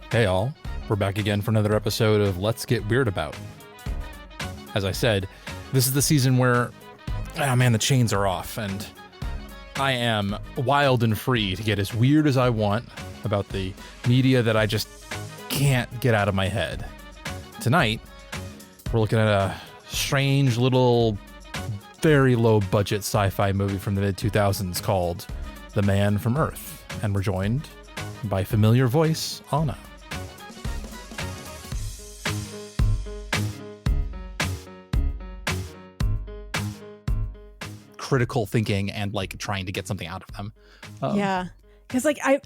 Hey all, we're back again for another episode of Let's Get Weird About. As I said, this is the season where, the chains are off, and I am wild and free to get as weird as I want about the media that I just can't get out of my head. Tonight, we're looking at a strange little, very low budget sci-fi movie from the mid-2000s called The Man from Earth, and we're joined by familiar voice, Anna. Critical thinking and like trying to get something out of them. Yeah, because I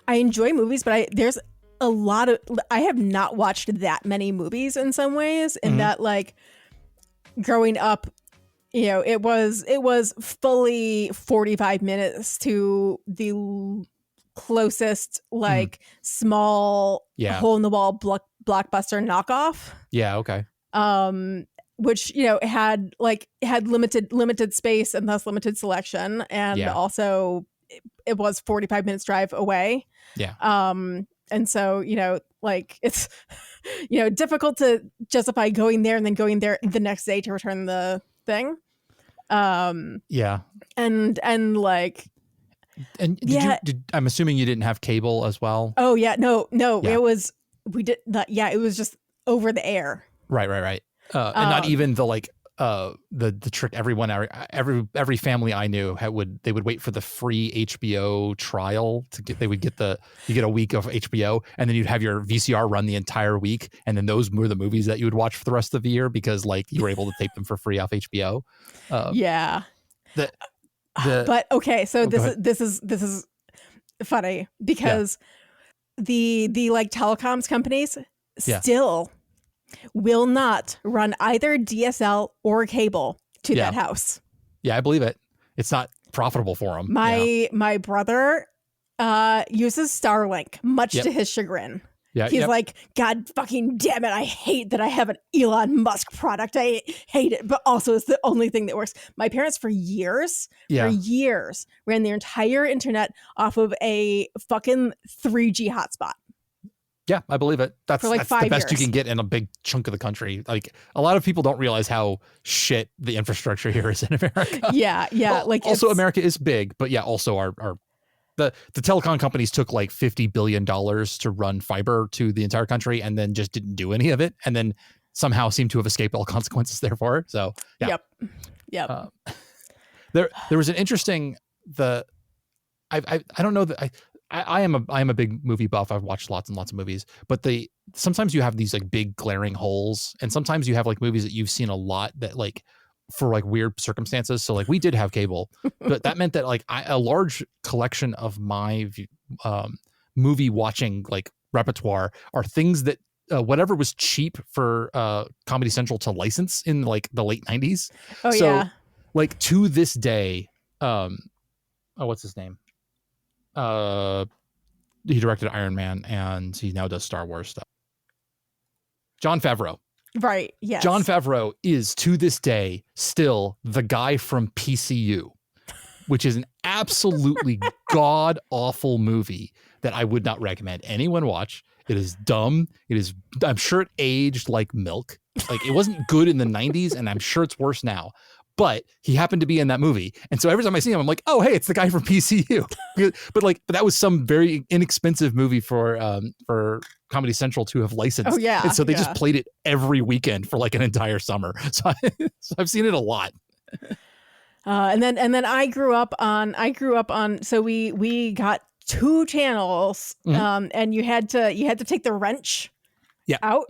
enjoy movies, but there's a lot of, I have not watched that many movies in some ways, and that like growing up, it was fully 45 minutes to the closest like small hole in the wall blockbuster knockoff. Yeah. Okay. Which had limited space and thus limited selection, and also it was 45 minutes drive away. Yeah. And so it's difficult to justify going there and then going there the next day to return the thing. Yeah. And I'm assuming you didn't have cable as well. Oh yeah, no. Yeah. It was it was just over the air. Right. And not even the trick. Every family I knew would wait for the free HBO trial you get a week of HBO, and then you'd have your VCR run the entire week, and then those were the movies that you would watch for the rest of the year because you were able to tape them for free off HBO. Yeah. But okay, so this is funny because the telecoms companies still will not run either DSL or cable to that house. Yeah, I believe it. It's not profitable for them. My brother uses Starlink, much to his chagrin. Yeah, he's like, God fucking damn it, I hate that I have an Elon Musk product. I hate it, but also it's the only thing that works. My parents for years ran their entire internet off of a fucking 3G hotspot. Yeah, I believe it. That's the best you can get in a big chunk of the country. Like, a lot of people don't realize how shit the infrastructure here is in America. Yeah. Also, America is big, but also the telecom companies took like $50 billion to run fiber to the entire country and then just didn't do any of it, and then somehow seem to have escaped all consequences therefore. So yeah. Yep. There was an interesting I don't know that I am a big movie buff. I've watched lots and lots of movies, but sometimes you have these like big glaring holes, and sometimes you have like movies that you've seen a lot that like for like weird circumstances. So like we did have cable, but that meant that like a large collection of my movie watching like repertoire are things that whatever was cheap for Comedy Central to license in like the late 90s. Oh, so, yeah. Like to this day, what's his name? He directed Iron Man, and he now does Star Wars stuff. Jon Favreau. Right, yes. Jon Favreau is, to this day, still the guy from PCU, which is an absolutely god-awful movie that I would not recommend anyone watch. It is dumb. I'm sure it aged like milk. Like, it wasn't good in the 90s, and I'm sure it's worse now. But he happened to be in that movie. And so every time I see him, I'm like, oh, hey, it's the guy from PCU. but that was some very inexpensive movie for Comedy Central to have licensed. Oh, yeah. And so they just played it every weekend for like an entire summer. So I've seen it a lot. And then I grew up on, so we got 2 channels, and you had to take the wrench out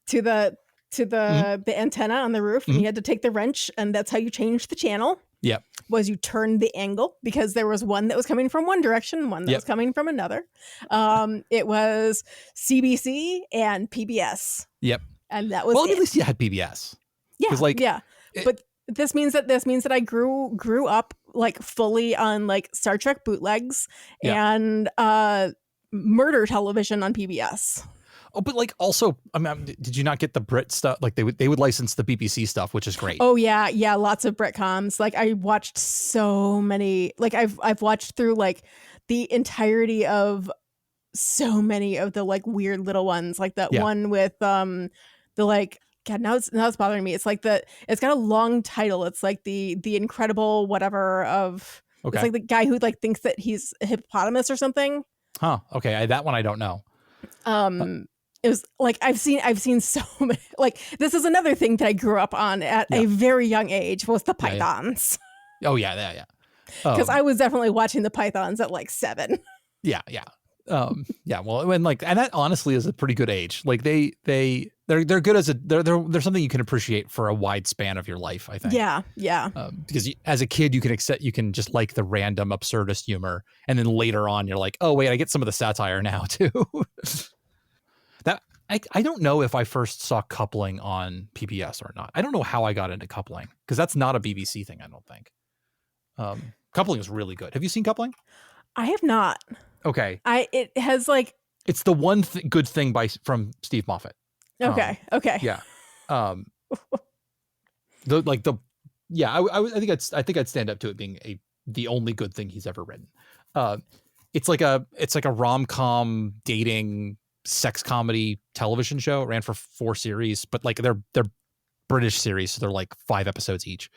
to the antenna on the roof, and you had to take the wrench, and that's how you changed the channel. Yep. Was you turned the angle, because there was one that was coming from one direction, one that was coming from another. It was CBC and PBS. Yep. And that was at least you had PBS. Yeah. But this means that I grew up like fully on like Star Trek bootlegs and murder television on PBS. Oh, but like also, I mean, did you not get the Brit stuff? Like they would license the BBC stuff, which is great. Oh yeah, lots of Britcoms. Like I watched so many. Like I've watched through like the entirety of so many of the like weird little ones, like that Yeah. one with the like God, now it's bothering me. It's like it's got a long title. It's like the incredible whatever of Okay. it's like the guy who like thinks that he's a hippopotamus or something. Huh. Okay. That one I don't know. It was like I've seen so many, like this is another thing that I grew up on at a very young age was the pythons. Yeah. Oh yeah. Yeah. Because I was definitely watching the pythons at like 7. Yeah. Yeah. Yeah. Well, and that honestly is a pretty good age. Like they're good as they're something you can appreciate for a wide span of your life, I think. Yeah. Yeah. Because as a kid, you can just like the random absurdist humor. And then later on, you're like, oh, wait, I get some of the satire now, too. That I don't know if I first saw Coupling on PBS or not. I don't know how I got into Coupling because that's not a BBC thing, I don't think. Coupling is really good. Have you seen Coupling? I have not. Okay. It has like it's the one good thing from Steve Moffat. Okay. Okay. Yeah. I think I'd stand up to it being the only good thing he's ever written. It's like a rom-com dating sex comedy television show. It ran for 4 series, but like they're British series, so they're like 5 episodes each.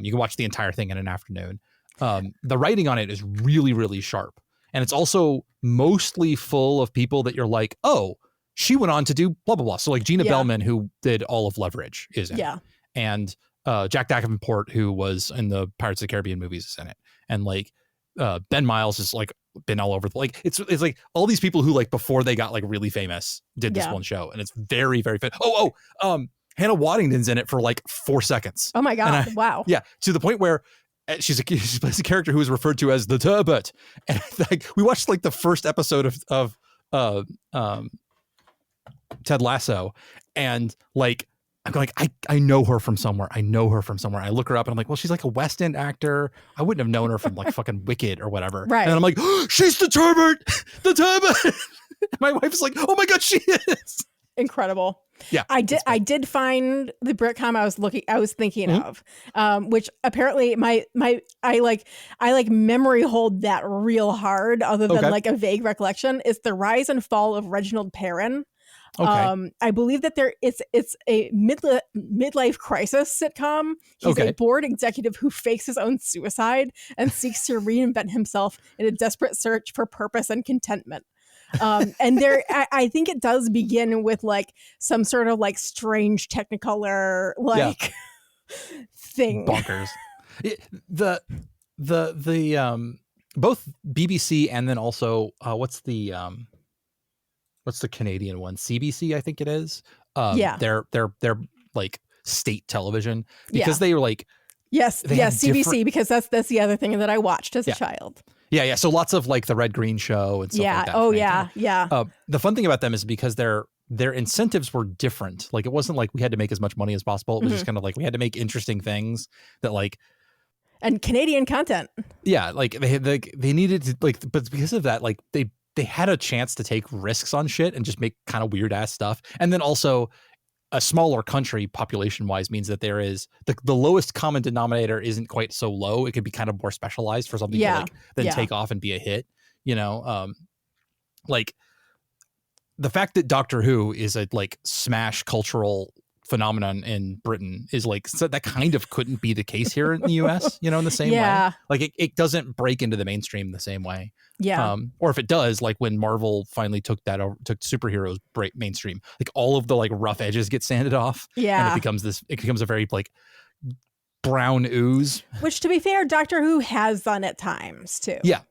You can watch the entire thing in an afternoon. The writing on it is really, really sharp. And it's also mostly full of people that you're like, oh, she went on to do blah, blah, blah. So like Gina Bellman, who did all of Leverage, is in it. And Jack Davenport, who was in the Pirates of the Caribbean movies, is in it. And like Ben Miles is like been all over. It's like all these people who like before they got like really famous did this one show. And it's very, very fit. Hannah Waddington's in it for like 4 seconds. Oh my God. Wow. Yeah. To the point where she plays a character who is referred to as the Turbot. And like we watched like the first episode of Ted Lasso, and like I'm like I know her from somewhere. I look her up and I'm like, well, she's like a West End actor. I wouldn't have known her from like fucking Wicked or whatever. Right. And I'm like, oh, she's the Turbot. The Turbot. My wife's like, oh my God, she is. Incredible. Yeah. I did find the Britcom I was thinking of, which apparently I memory hold that real hard other than like a vague recollection. It's The Rise and Fall of Reginald Perrin. Okay. I believe that it's a midlife crisis sitcom. He's a board executive who fakes his own suicide and seeks to reinvent himself in a desperate search for purpose and contentment. And I think it does begin with like some sort of like strange Technicolor thing. Bonkers. The both BBC and then also what's the Canadian one? CBC, I think it is. They're like state television because they were like CBC because that's the other thing that I watched as a child. Yeah. So lots of like the Red Green Show and stuff like that. Oh yeah. The fun thing about them is because their incentives were different. Like it wasn't like we had to make as much money as possible. It was just kind of like we had to make interesting things that like and Canadian content. Yeah, like they needed to like, but because of that, like they had a chance to take risks on shit and just make kind of weird ass stuff. And then also a smaller country population wise means that there is the lowest common denominator isn't quite so low. It could be kind of more specialized for something to like then take off and be a hit, you know? Like the fact that Doctor Who is a like smash cultural phenomenon in Britain is like, so that kind of couldn't be the case here in the US, you know, in the same way. Like it doesn't break into the mainstream the same way. Or if it does, like when Marvel finally took superheroes mainstream, like all of the like rough edges get sanded off. And it becomes a very like brown ooze. Which to be fair, Doctor Who has done at times too. Yeah.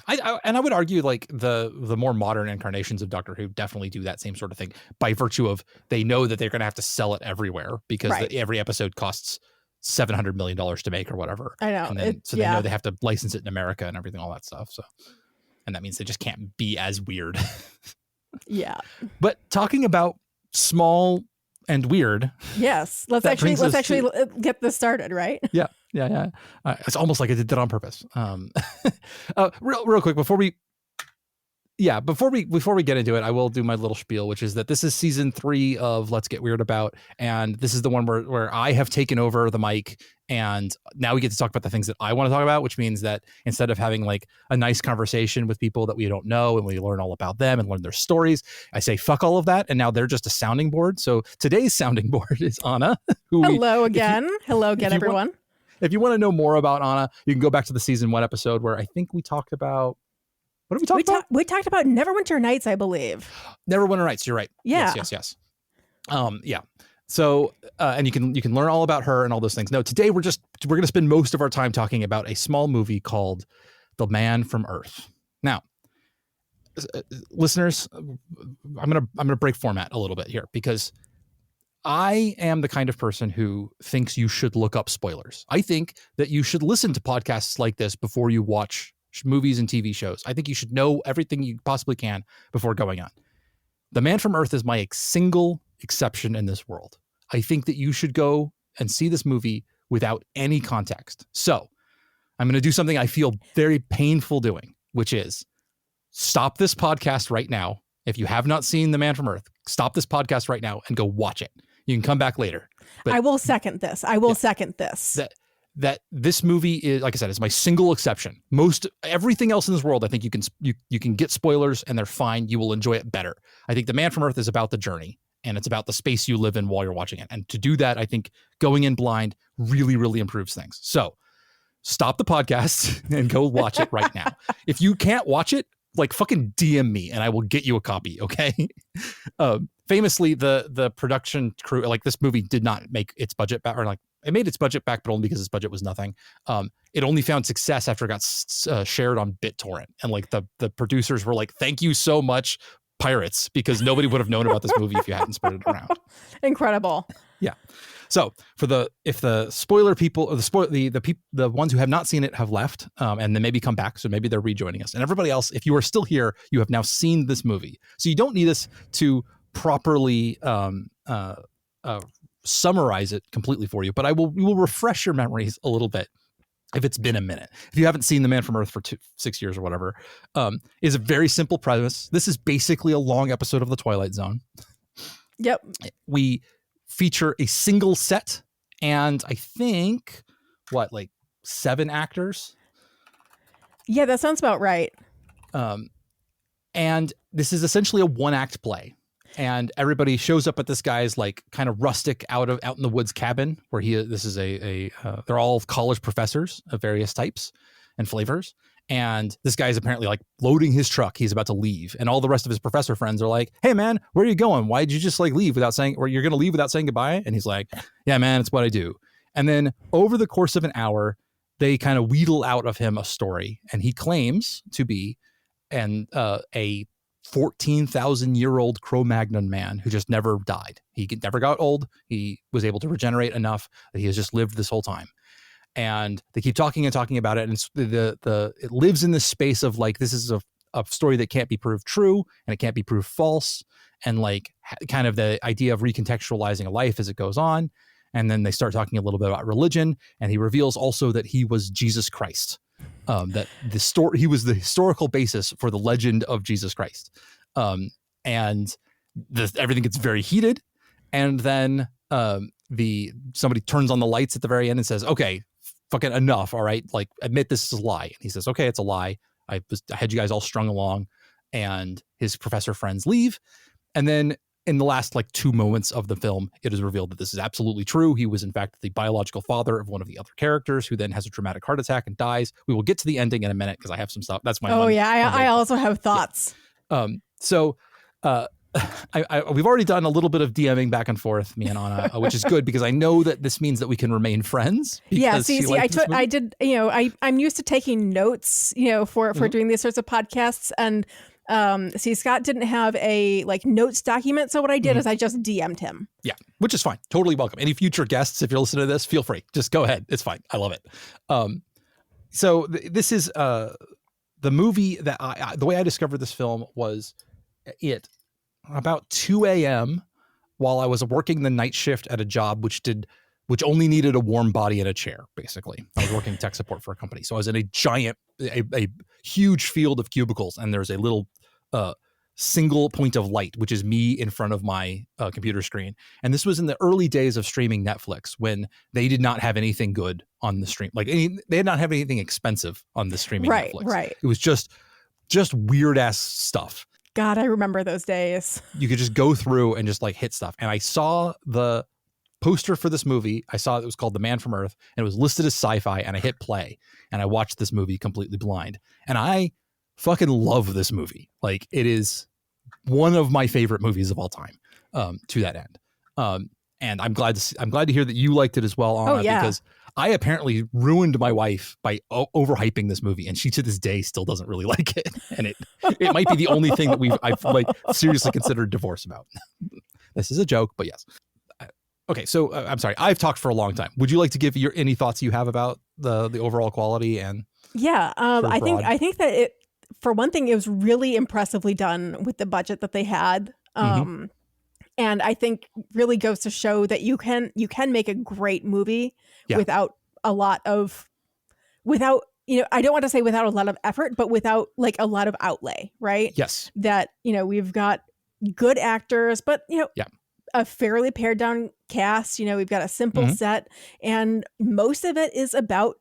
I would argue like the more modern incarnations of Doctor Who definitely do that same sort of thing by virtue of they know that they're going to have to sell it everywhere because every episode costs $700 million to make or whatever. I know. And then, they know they have to license it in America and everything, all that stuff. So, and that means they just can't be as weird. Yeah. But talking about small and weird. Yes. Let's actually get this started, right? Yeah. It's almost like I did that on purpose. Real quick before we yeah, before we get into it, I will do my little spiel, which is that this is season 3 of Let's Get Weird About, and this is the one where I have taken over the mic, and now we get to talk about the things that I want to talk about, which means that instead of having like a nice conversation with people that we don't know and we learn all about them and learn their stories, I say fuck all of that, and now they're just a sounding board. So today's sounding board is Anna. Hello again, everyone. If you want to know more about Anna, you can go back to the season 1 episode where I think we talked about. What did we talk about? We talked about Neverwinter Nights, I believe. Neverwinter Nights. You're right. Yeah. Yes. Yeah. So, and you can learn all about her and all those things. No, today we're going to spend most of our time talking about a small movie called The Man from Earth. Now, listeners, I'm going to break format a little bit here because I am the kind of person who thinks you should look up spoilers. I think that you should listen to podcasts like this before you watch movies and TV shows. I think you should know everything you possibly can before going on. The Man from Earth is my single exception in this world. I think that you should go and see this movie without any context. So I'm going to do something I feel very painful doing, which is stop this podcast right now. If you have not seen The Man from Earth, stop this podcast right now and go watch it. You can come back later. But I will second this. Second this. That this movie is, like I said, is my single exception. Everything else in this world, I think you can get spoilers and they're fine. You will enjoy it better. I think The Man from Earth is about the journey and it's about the space you live in while you're watching it. And to do that, I think going in blind really, really improves things. So stop the podcast and go watch it right now. If you can't watch it, like fucking DM me and I will get you a copy. Okay. Famously, the production crew, like this movie did not make its budget back, or like it made its budget back, but only because its budget was nothing. It only found success after it got shared on BitTorrent. And like the producers were like, thank you so much, pirates, because nobody would have known about this movie if you hadn't spread it around. Incredible. Yeah. So if the spoiler people or the ones who have not seen it have left and then maybe come back, so maybe they're rejoining us, and everybody else, if you are still here, you have now seen this movie, so you don't need us to properly summarize it completely for you, but we will refresh your memories a little bit if it's been a minute. If you haven't seen The Man from Earth for 6 years or whatever, is a very simple premise. This is basically a long episode of The Twilight Zone. Yep. We feature a single set and I think like 7 actors. Yeah, that sounds about right. And this is essentially a 1-act play. And everybody shows up at this guy's like kind of rustic out in the woods cabin where this is they're all college professors of various types and flavors. And this guy's apparently like loading his truck. He's about to leave. And all the rest of his professor friends are like, hey man, where are you going? Why did you just like leave without saying, or you're going to leave without saying goodbye? And he's like, yeah, man, it's what I do. And then over the course of an hour, they kind of wheedle out of him a story. And he claims to be a 14,000-year-old Cro-Magnon man who just never died. He never got old. He was able to regenerate enough that he has just lived this whole time. And they keep talking and talking about it. And it lives in this space of like, this is a story that can't be proved true and it can't be proved false. And like kind of the idea of recontextualizing a life as it goes on. And then they start talking a little bit about religion. And he reveals also that he was Jesus Christ. That he was the historical basis for the legend of Jesus Christ. And everything gets very heated. And then somebody turns on the lights at the very end and says, okay, fucking enough. All right. Like admit this is a lie. And he says, okay, it's a lie. I had you guys all strung along, and his professor friends leave. And then in the last like 2 moments of the film, it is revealed that this is absolutely true. He was in fact the biological father of one of the other characters who then has a dramatic heart attack and dies. We will get to the ending in a minute because I have some stuff. That's my I also have thoughts. Yeah. We've already done a little bit of DMing back and forth, me and Anna, which is good because I know that this means that we can remain friends. Yeah, I did, I'm used to taking notes, for doing these sorts of podcasts. And Scott didn't have a like notes document. So what I did is I just DM'd him. Yeah, which is fine. Totally welcome. Any future guests, if you're listening to this, feel free. Just go ahead. It's fine. I love it. So this is the movie that the way I discovered this film was about 2 a.m. while I was working the night shift at a job which only needed a warm body and a chair, basically. I was working tech support for a company. So I was in a huge field of cubicles, and there's a little single point of light, which is me in front of my computer screen. And this was in the early days of streaming Netflix, when they did not have anything good on the stream. Like they did not have anything expensive on the streaming Netflix. Right. It was just weird ass stuff. God, I remember those days. You could just go through and just like hit stuff. And I saw the poster for this movie. I saw it was called The Man from Earth, and it was listed as sci-fi, and I hit play and I watched this movie completely blind. And I fucking love this movie. Like, it is one of my favorite movies of all time, to that end. And I'm glad to hear that you liked it as well, Anna, because I apparently ruined my wife by overhyping this movie, and she to this day still doesn't really like it. And it might be the only thing that I've like seriously considered divorce about. This is a joke, but yes. Okay, so I'm sorry, I've talked for a long time. Would you like to give any thoughts you have about the overall quality? And I think that it, for one thing, it was really impressively done with the budget that they had. And I think really goes to show that you can make a great movie without a lot of I don't want to say without a lot of effort, but without like a lot of outlay, right? Yes. That, we've got good actors, but a fairly pared down cast, we've got a simple set, and most of it is about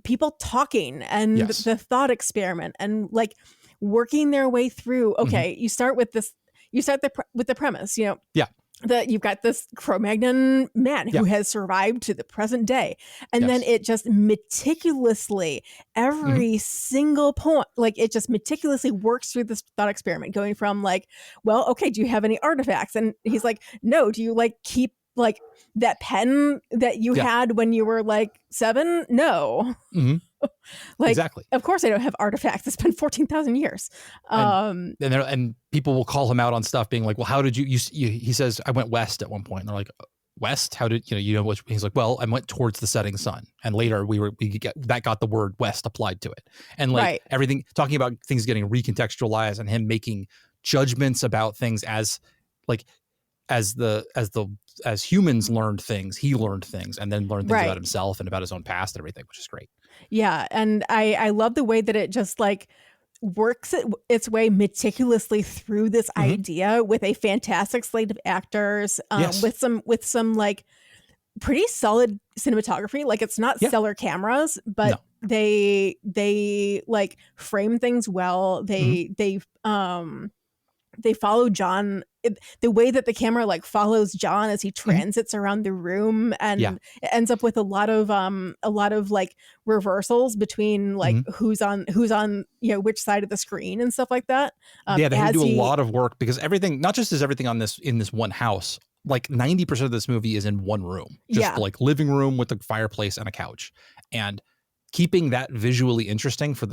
people talking and the thought experiment and like working their way through. Okay, you start with this. You start with the premise, that you've got this Cro-Magnon man who has survived to the present day. And then it just meticulously, every single point, like it just meticulously works through this thought experiment, going from like, well, okay, do you have any artifacts? And he's like, no. Do you like keep like that pen that you had when you were like 7? No. Like, exactly. Of course I don't have artifacts. It's been 14,000 years. And people will call him out on stuff being like, well, how did you he says, I went west at one point. And they're like, west? How did, what he's like, well, I went towards the setting sun. And later that got the word west applied to it. And like everything, talking about things getting recontextualized and him making judgments about things as humans learned things, he learned things, and then learned things about himself and about his own past and everything, which is great. Yeah. And I love the way that it just like works its way meticulously through this idea with a fantastic slate of actors, with some like pretty solid cinematography. Like, it's not stellar cameras, but they like frame things well. They follow John. The way that the camera like follows John as he transits around the room, and it ends up with a lot of like reversals between like who's on which side of the screen and stuff like that. They had to do a lot of work, because everything, not just is everything on this in this one house, like 90% of this movie is in one room, just like living room with a fireplace and a couch, and keeping that visually interesting for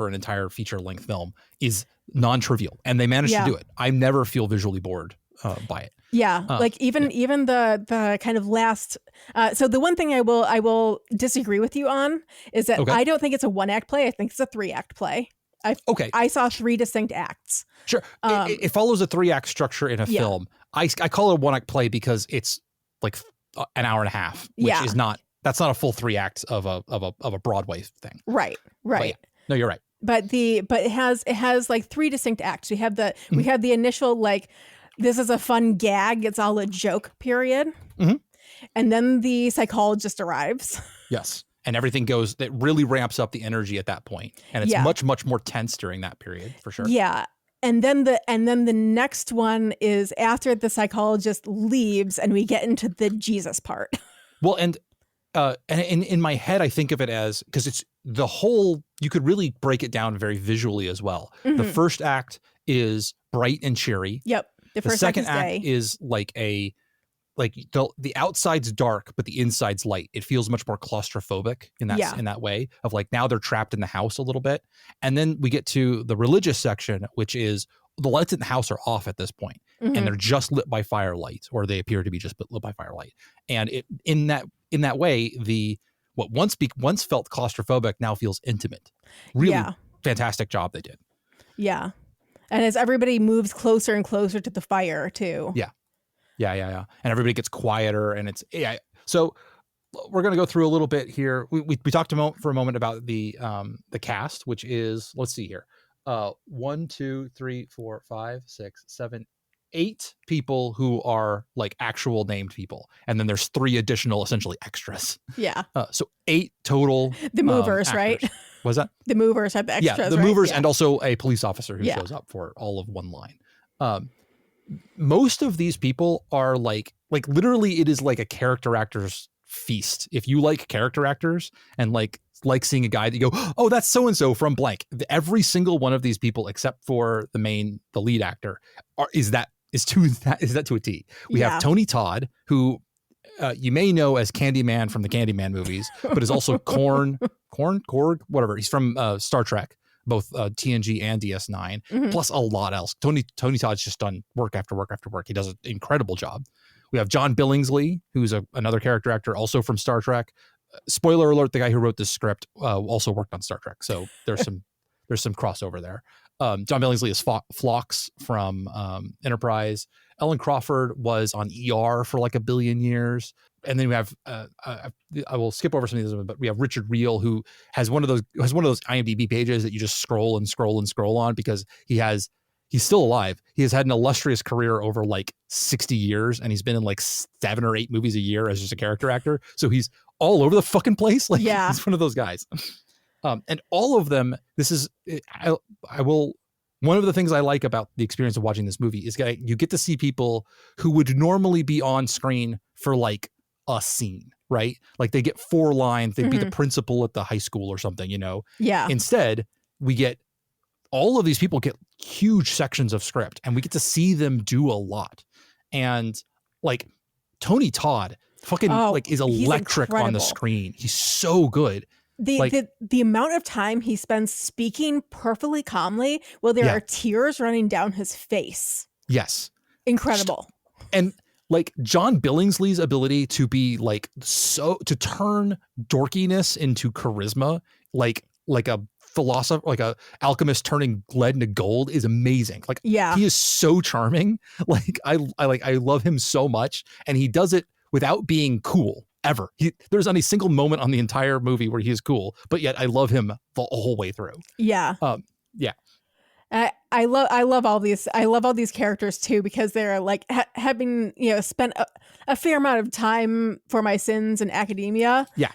an entire feature length film is non-trivial, and they managed to do it. I never feel visually bored by it. Like even the kind of last. So the one thing I will disagree with you on is that I don't think it's a 1-act play. I think it's a 3-act play. I saw 3 distinct acts. Sure, it follows a 3-act structure in a film. I call it a 1-act play because it's like an hour and a half, which is not. That's not a full 3 acts of a Broadway thing. Right. No, you're right. But it has like 3 distinct acts. We have the initial like, this is a fun gag, it's all a joke period. And then the psychologist arrives. Yes. And everything that really ramps up the energy at that point. And it's much, much more tense during that period, for sure. Yeah. And then the next one is after the psychologist leaves and we get into the Jesus part. Well, and in my head, I think of it as, because it's the whole, you could really break it down very visually as well. The first act is bright and cheery. Yep. The second act is like the outside's dark, but the inside's light. It feels much more claustrophobic in that way of like, now they're trapped in the house a little bit. And then we get to the religious section, which is the lights in the house are off at this point, and they're just lit by firelight, or they appear to be just lit by firelight. And in that way, what once felt claustrophobic now feels intimate. Really fantastic job they did. Yeah. And as everybody moves closer and closer to the fire too. Yeah. And everybody gets quieter, and it's so we're going to go through a little bit here. We talked for a moment about the cast, which is, let's see here. 1, 2, 3, 4, 5, 6, 7, 8 people who are like actual named people. And then there's 3 additional essentially extras. Yeah. So 8 total. The movers, actors. right? Was that? The movers have extras. Yeah, the right? movers yeah. and also a police officer who shows up for all of one line. Most of these people are like literally it is like a character actor's feast. If you like character actors and like seeing a guy that you go, oh, that's so-and-so from blank. Every single one of these people, except for the lead actor, is that to a T. We have Tony Todd, who you may know as Candyman from the Candyman movies, but is also Korg, whatever. He's from Star Trek, both TNG and DS9, plus a lot else. Tony Todd's just done work after work after work. He does an incredible job. We have John Billingsley, who's another character actor, also from Star Trek. Spoiler alert: the guy who wrote this script also worked on Star Trek, so there's some crossover there. John Billingsley is Phlox from Enterprise. Ellen Crawford was on ER for like a billion years. And then we have I will skip over some of these, but we have Richard Reel, who has one of those IMDb pages that you just scroll and scroll and scroll on because he's still alive. He has had an illustrious career over like 60 years, and he's been in like 7 or 8 movies a year as just a character actor. So he's all over the fucking place. Like, he's one of those guys. And all of them, one of the things I like about the experience of watching this movie is you get to see people who would normally be on screen for like a scene, right? Like they get 4 lines, they'd be the principal at the high school or something, you know? Yeah. Instead, all of these people get huge sections of script, and we get to see them do a lot. And like Tony Todd is electric on the screen. He's so good. The amount of time he spends speaking perfectly calmly while there are tears running down his face. Yes. Incredible. And like John Billingsley's ability to be like to turn dorkiness into charisma, like a philosopher, like a alchemist turning lead into gold, is amazing. Like, he is so charming. Like I love him so much, and he does it without being cool ever. There's not a single moment on the entire movie where he is cool, but yet I love him the whole way through. Yeah. Yeah. I love all these. I love all these characters too, because they're like having spent a fair amount of time for my sins in academia. Yeah.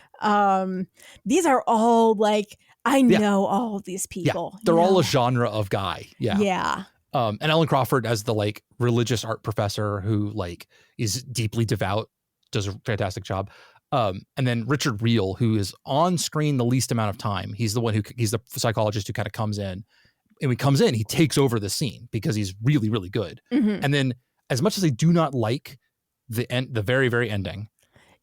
These are all like I know all of these people. Yeah. They're all a genre of guy. Yeah. Yeah. And Ellen Crawford as the like religious art professor who like is deeply devout, does a fantastic job. And then Richard Reel, who is on screen the least amount of time. He's the psychologist who kind of comes in. And when he comes in, he takes over the scene because he's really, really good. And then as much as I do not like the very, very ending,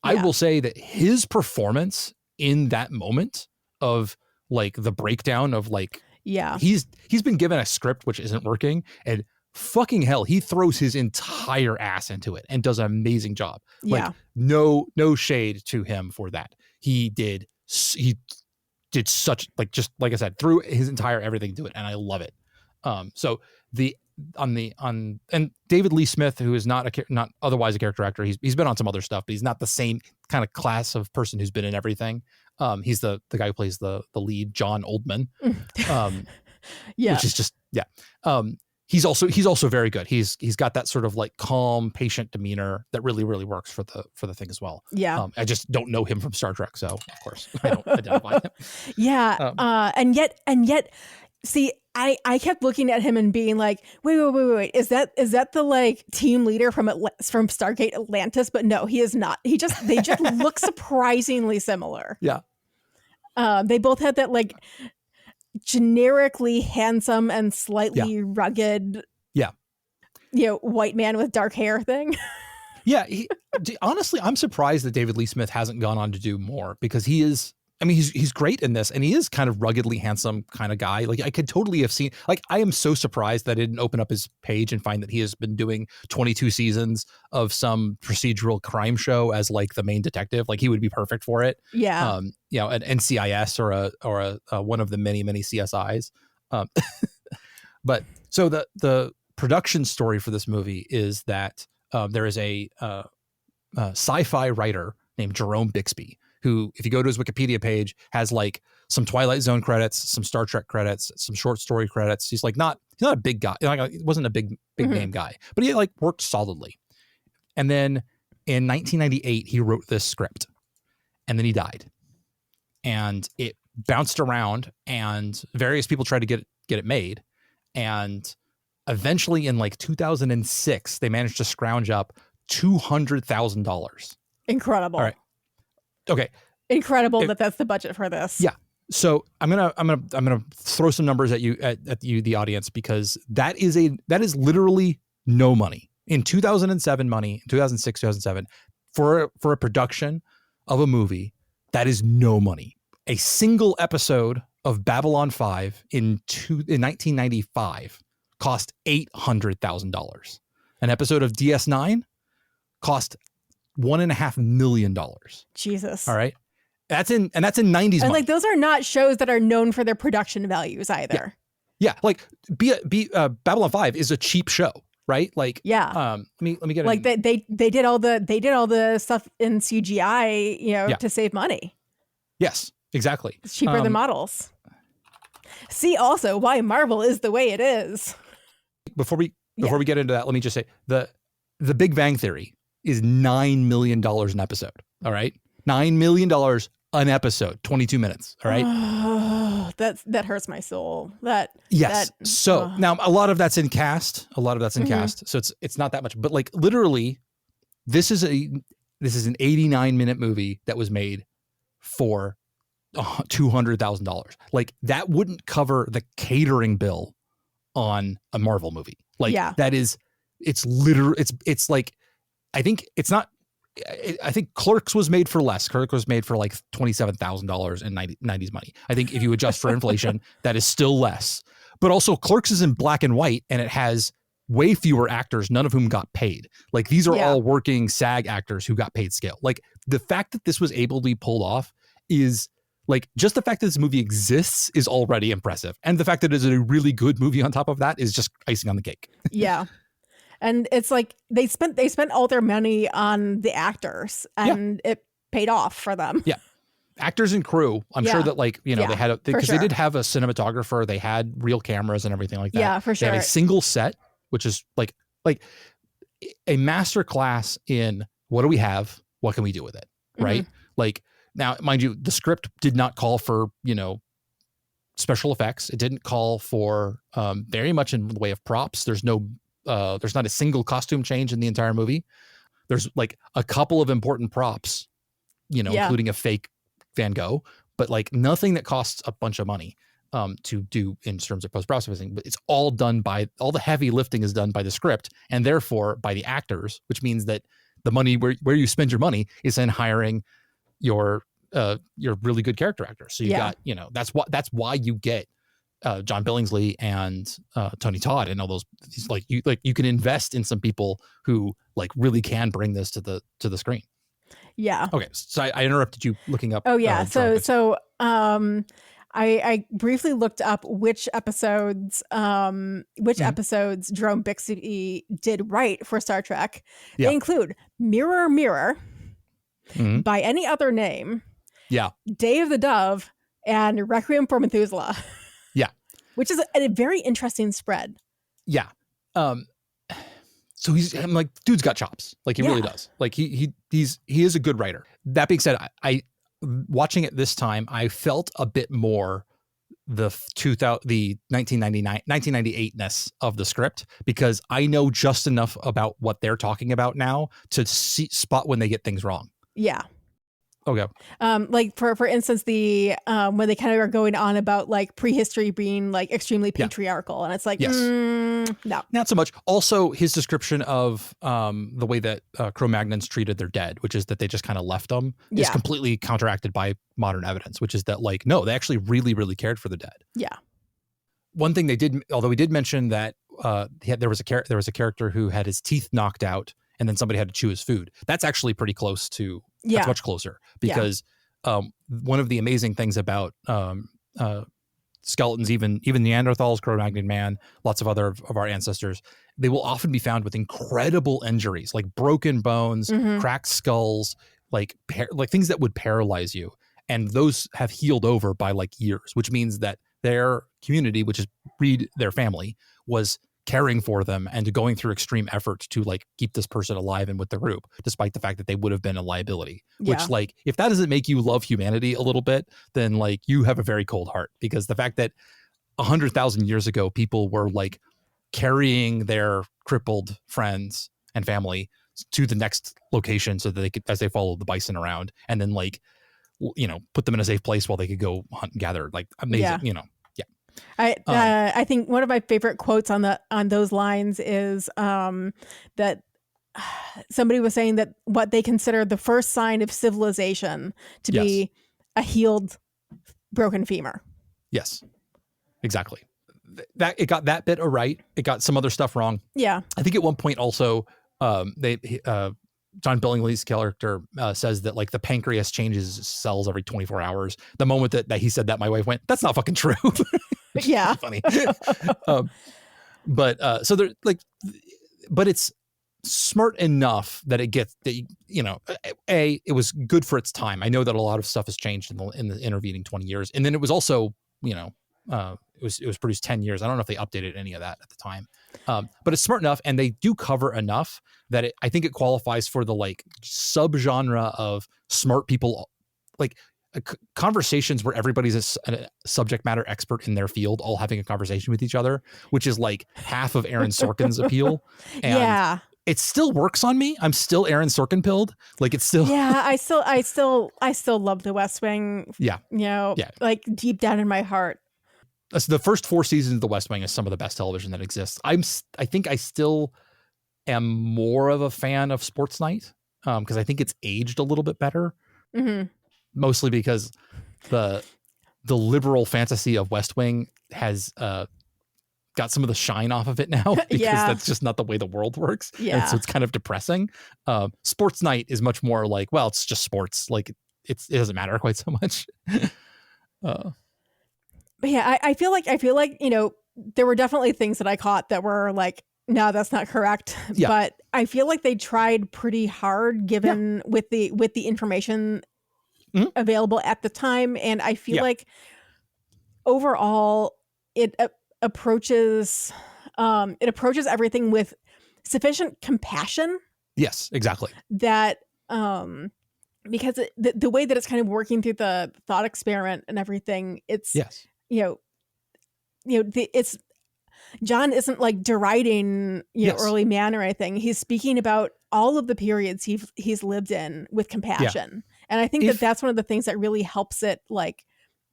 I will say that his performance in that moment of like the breakdown of like, he's been given a script which isn't working, and fucking hell, he throws his entire ass into it and does an amazing job. Like no shade to him for that. He did such like, just like I said, threw his entire everything to it, and I love it. So and David Lee Smith, who is not otherwise a character actor, he's been on some other stuff, but he's not the same kind of class of person who's been in everything. He's the guy who plays the lead, John Oldman. Which is just He's also very good. He's got that sort of like calm, patient demeanor that really, really works for the thing as well. Yeah. I just don't know him from Star Trek, so of course I don't identify him. Yeah. And yet, see, I kept looking at him and being like, wait, is that the like team leader from Stargate Atlantis? But no, he is not. They just look surprisingly similar. Yeah. They both had that like generically handsome and slightly rugged, white man with dark hair thing. Yeah, honestly, I'm surprised that David Lee Smith hasn't gone on to do more, because he's great in this, and he is kind of ruggedly handsome kind of guy. Like I could totally have seen, like, I am so surprised that I didn't open up his page and find that he has been doing 22 seasons of some procedural crime show as like the main detective. Like he would be perfect for it. Yeah. An NCIS or a one of the many, many CSIs. But so the production story for this movie is that there is a sci-fi writer named Jerome Bixby, who, if you go to his Wikipedia page, has like some Twilight Zone credits, some Star Trek credits, some short story credits. He's not a big guy. Like, he wasn't a big name guy, but he like worked solidly. And then in 1998, he wrote this script, and then he died. And it bounced around, and various people tried to get it made. And eventually in like 2006, they managed to scrounge up $200,000. Incredible. All right. Okay. Incredible that that's the budget for this. Yeah. So I'm gonna throw some numbers at you, at you, the audience, because that is literally no money in 2007 money, 2006, 2007 for a production of a movie. That is no money. A single episode of Babylon 5 in 1995 cost $800,000. An episode of DS9 cost $1.5 million. Jesus. All right. That's in 90s and money. like, those are not shows that are known for their production values either. Yeah. Like Babylon 5 is a cheap show, right? Like, yeah. Let me get like it. They did all the stuff in CGI, to save money. Yes, exactly. It's cheaper than models. See also why Marvel is the way it is. Before we get into that, let me just say the Big Bang Theory is $9 million an episode. All right. $9 million an episode, 22 minutes. All right. Oh, that hurts my soul. So now a lot of that's in cast. Cast. So it's not that much, but like literally this is an 89-minute movie that was made for $200,000. Like, that wouldn't cover the catering bill on a Marvel movie. Like, it's like, I think Clerks was made for less. Clerks was made for like $27,000 in 90s money. I think if you adjust for inflation, that is still less. But also Clerks is in black and white, and it has way fewer actors, none of whom got paid. Like, these are all working SAG actors who got paid scale. Like, the fact that this was able to be pulled off is like, just the fact that this movie exists is already impressive. And the fact that it is a really good movie on top of that is just icing on the cake. Yeah. And it's like they spent all their money on the actors, and it paid off for them. Yeah. Actors and crew. I'm sure that, like, they had because they did have a cinematographer, they had real cameras and everything like that. Yeah, for sure. They had a single set, which is like a master class in what do we have? What can we do with it? Right. Mm-hmm. Like, now, mind you, the script did not call for, special effects. It didn't call for very much in the way of props. There's not a single costume change in the entire movie. There's like a couple of important props, including a fake Van Gogh, but like nothing that costs a bunch of money to do in terms of post-processing. But it's all the heavy lifting is done by the script, and therefore by the actors, which means that the money where you spend your money is in hiring your really good character actors. So you got, that's why you get John Billingsley and Tony Todd and all those. You can invest in some people who like really can bring this to the screen. Yeah. Okay. So I interrupted you looking up. Oh yeah. I briefly looked up which episodes Jerome Bixby did write for Star Trek. They include Mirror Mirror, By Any Other Name, Day of the Dove, and Requiem for Methuselah. Yeah. Which is a very interesting spread. Yeah. So I'm like, dude's got chops. Like, he really does. Like, he is a good writer. That being said, I watching it this time, I felt a bit more the 1998-ness of the script, because I know just enough about what they're talking about now to spot when they get things wrong. Yeah. Okay. Like for instance, the when they kind of are going on about like prehistory being like extremely patriarchal, and it's like, no, not so much. Also, his description of the way that Cro-Magnons treated their dead, which is that they just kind of left them, is completely counteracted by modern evidence, which is that like, no, they actually really, really cared for the dead. Yeah. One thing they did, although we did mention that there was a character who had his teeth knocked out, and then somebody had to chew his food. That's actually pretty close to. That's much closer, because one of the amazing things about skeletons, even Neanderthals, Cro-Magnon man, lots of other of our ancestors, they will often be found with incredible injuries, like broken bones, cracked skulls, like things that would paralyze you, and those have healed over by like years, which means that their community, which is Reed, their family, was caring for them and going through extreme efforts to like keep this person alive and with the group, despite the fact that they would have been a liability. Yeah. Which, like, if that doesn't make you love humanity a little bit, then like you have a very cold heart, because the fact that 100,000 years ago people were like carrying their crippled friends and family to the next location so that they could, as they followed the bison around, and then like, you know, put them in a safe place while they could go hunt and gather, like amazing. Yeah. You know. I think one of my favorite quotes on those lines is that somebody was saying that what they consider the first sign of civilization to be a healed broken femur. Yes, exactly. That it got that bit right. It got some other stuff wrong. Yeah. I think at one point also, John Billingsley's character says that like the pancreas changes cells every 24 hours. The moment that he said that, my wife went, "That's not fucking true." Yeah. Funny. So they're like, but it's smart enough that it gets that, you know, it was good for its time. I know that a lot of stuff has changed in the intervening 20 years, and then it was also, you know, it was produced 10 years. I don't know if they updated any of that at the time, but it's smart enough, and they do cover enough that I think it qualifies for the like subgenre of smart people, like conversations where everybody's a subject matter expert in their field, all having a conversation with each other, which is like half of Aaron Sorkin's appeal. And it still works on me. I'm still Aaron Sorkin pilled. Like it's still. Yeah, I still love The West Wing. Yeah. You know, like deep down in my heart. So the first 4 seasons of The West Wing is some of the best television that exists. I think I still am more of a fan of Sports Night, because I think it's aged a little bit better. Mm-hmm. Mostly because the liberal fantasy of West Wing has got some of the shine off of it now, because that's just not the way the world works. Yeah. And so it's kind of depressing. Sports Night is much more like, well, it's just sports. Like it doesn't matter quite so much. But yeah, I feel like, you know, there were definitely things that I caught that were like, no, that's not correct. Yeah. But I feel like they tried pretty hard given with the information available at the time. And I feel like overall it approaches everything with sufficient compassion. Yes, exactly. That because the way that it's kind of working through the thought experiment and everything, it's it's John isn't like deriding early man or anything. He's speaking about all of the periods he's lived in with compassion, and I think that's one of the things that really helps it. Like,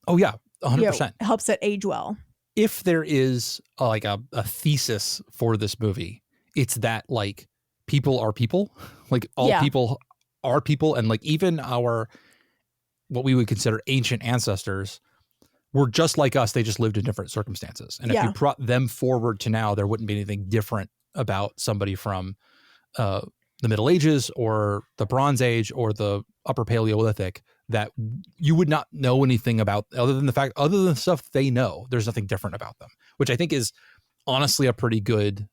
100% helps it age well. If there is like a thesis for this movie, it's that like people are people, like all people are people, and like even our what we would consider ancient ancestors were just like us. They just lived in different circumstances. And if you brought them forward to now, there wouldn't be anything different about somebody from the Middle Ages or the Bronze Age or the Upper Paleolithic that you would not know anything about, other than the stuff they know. There's nothing different about them, which I think is honestly a pretty good,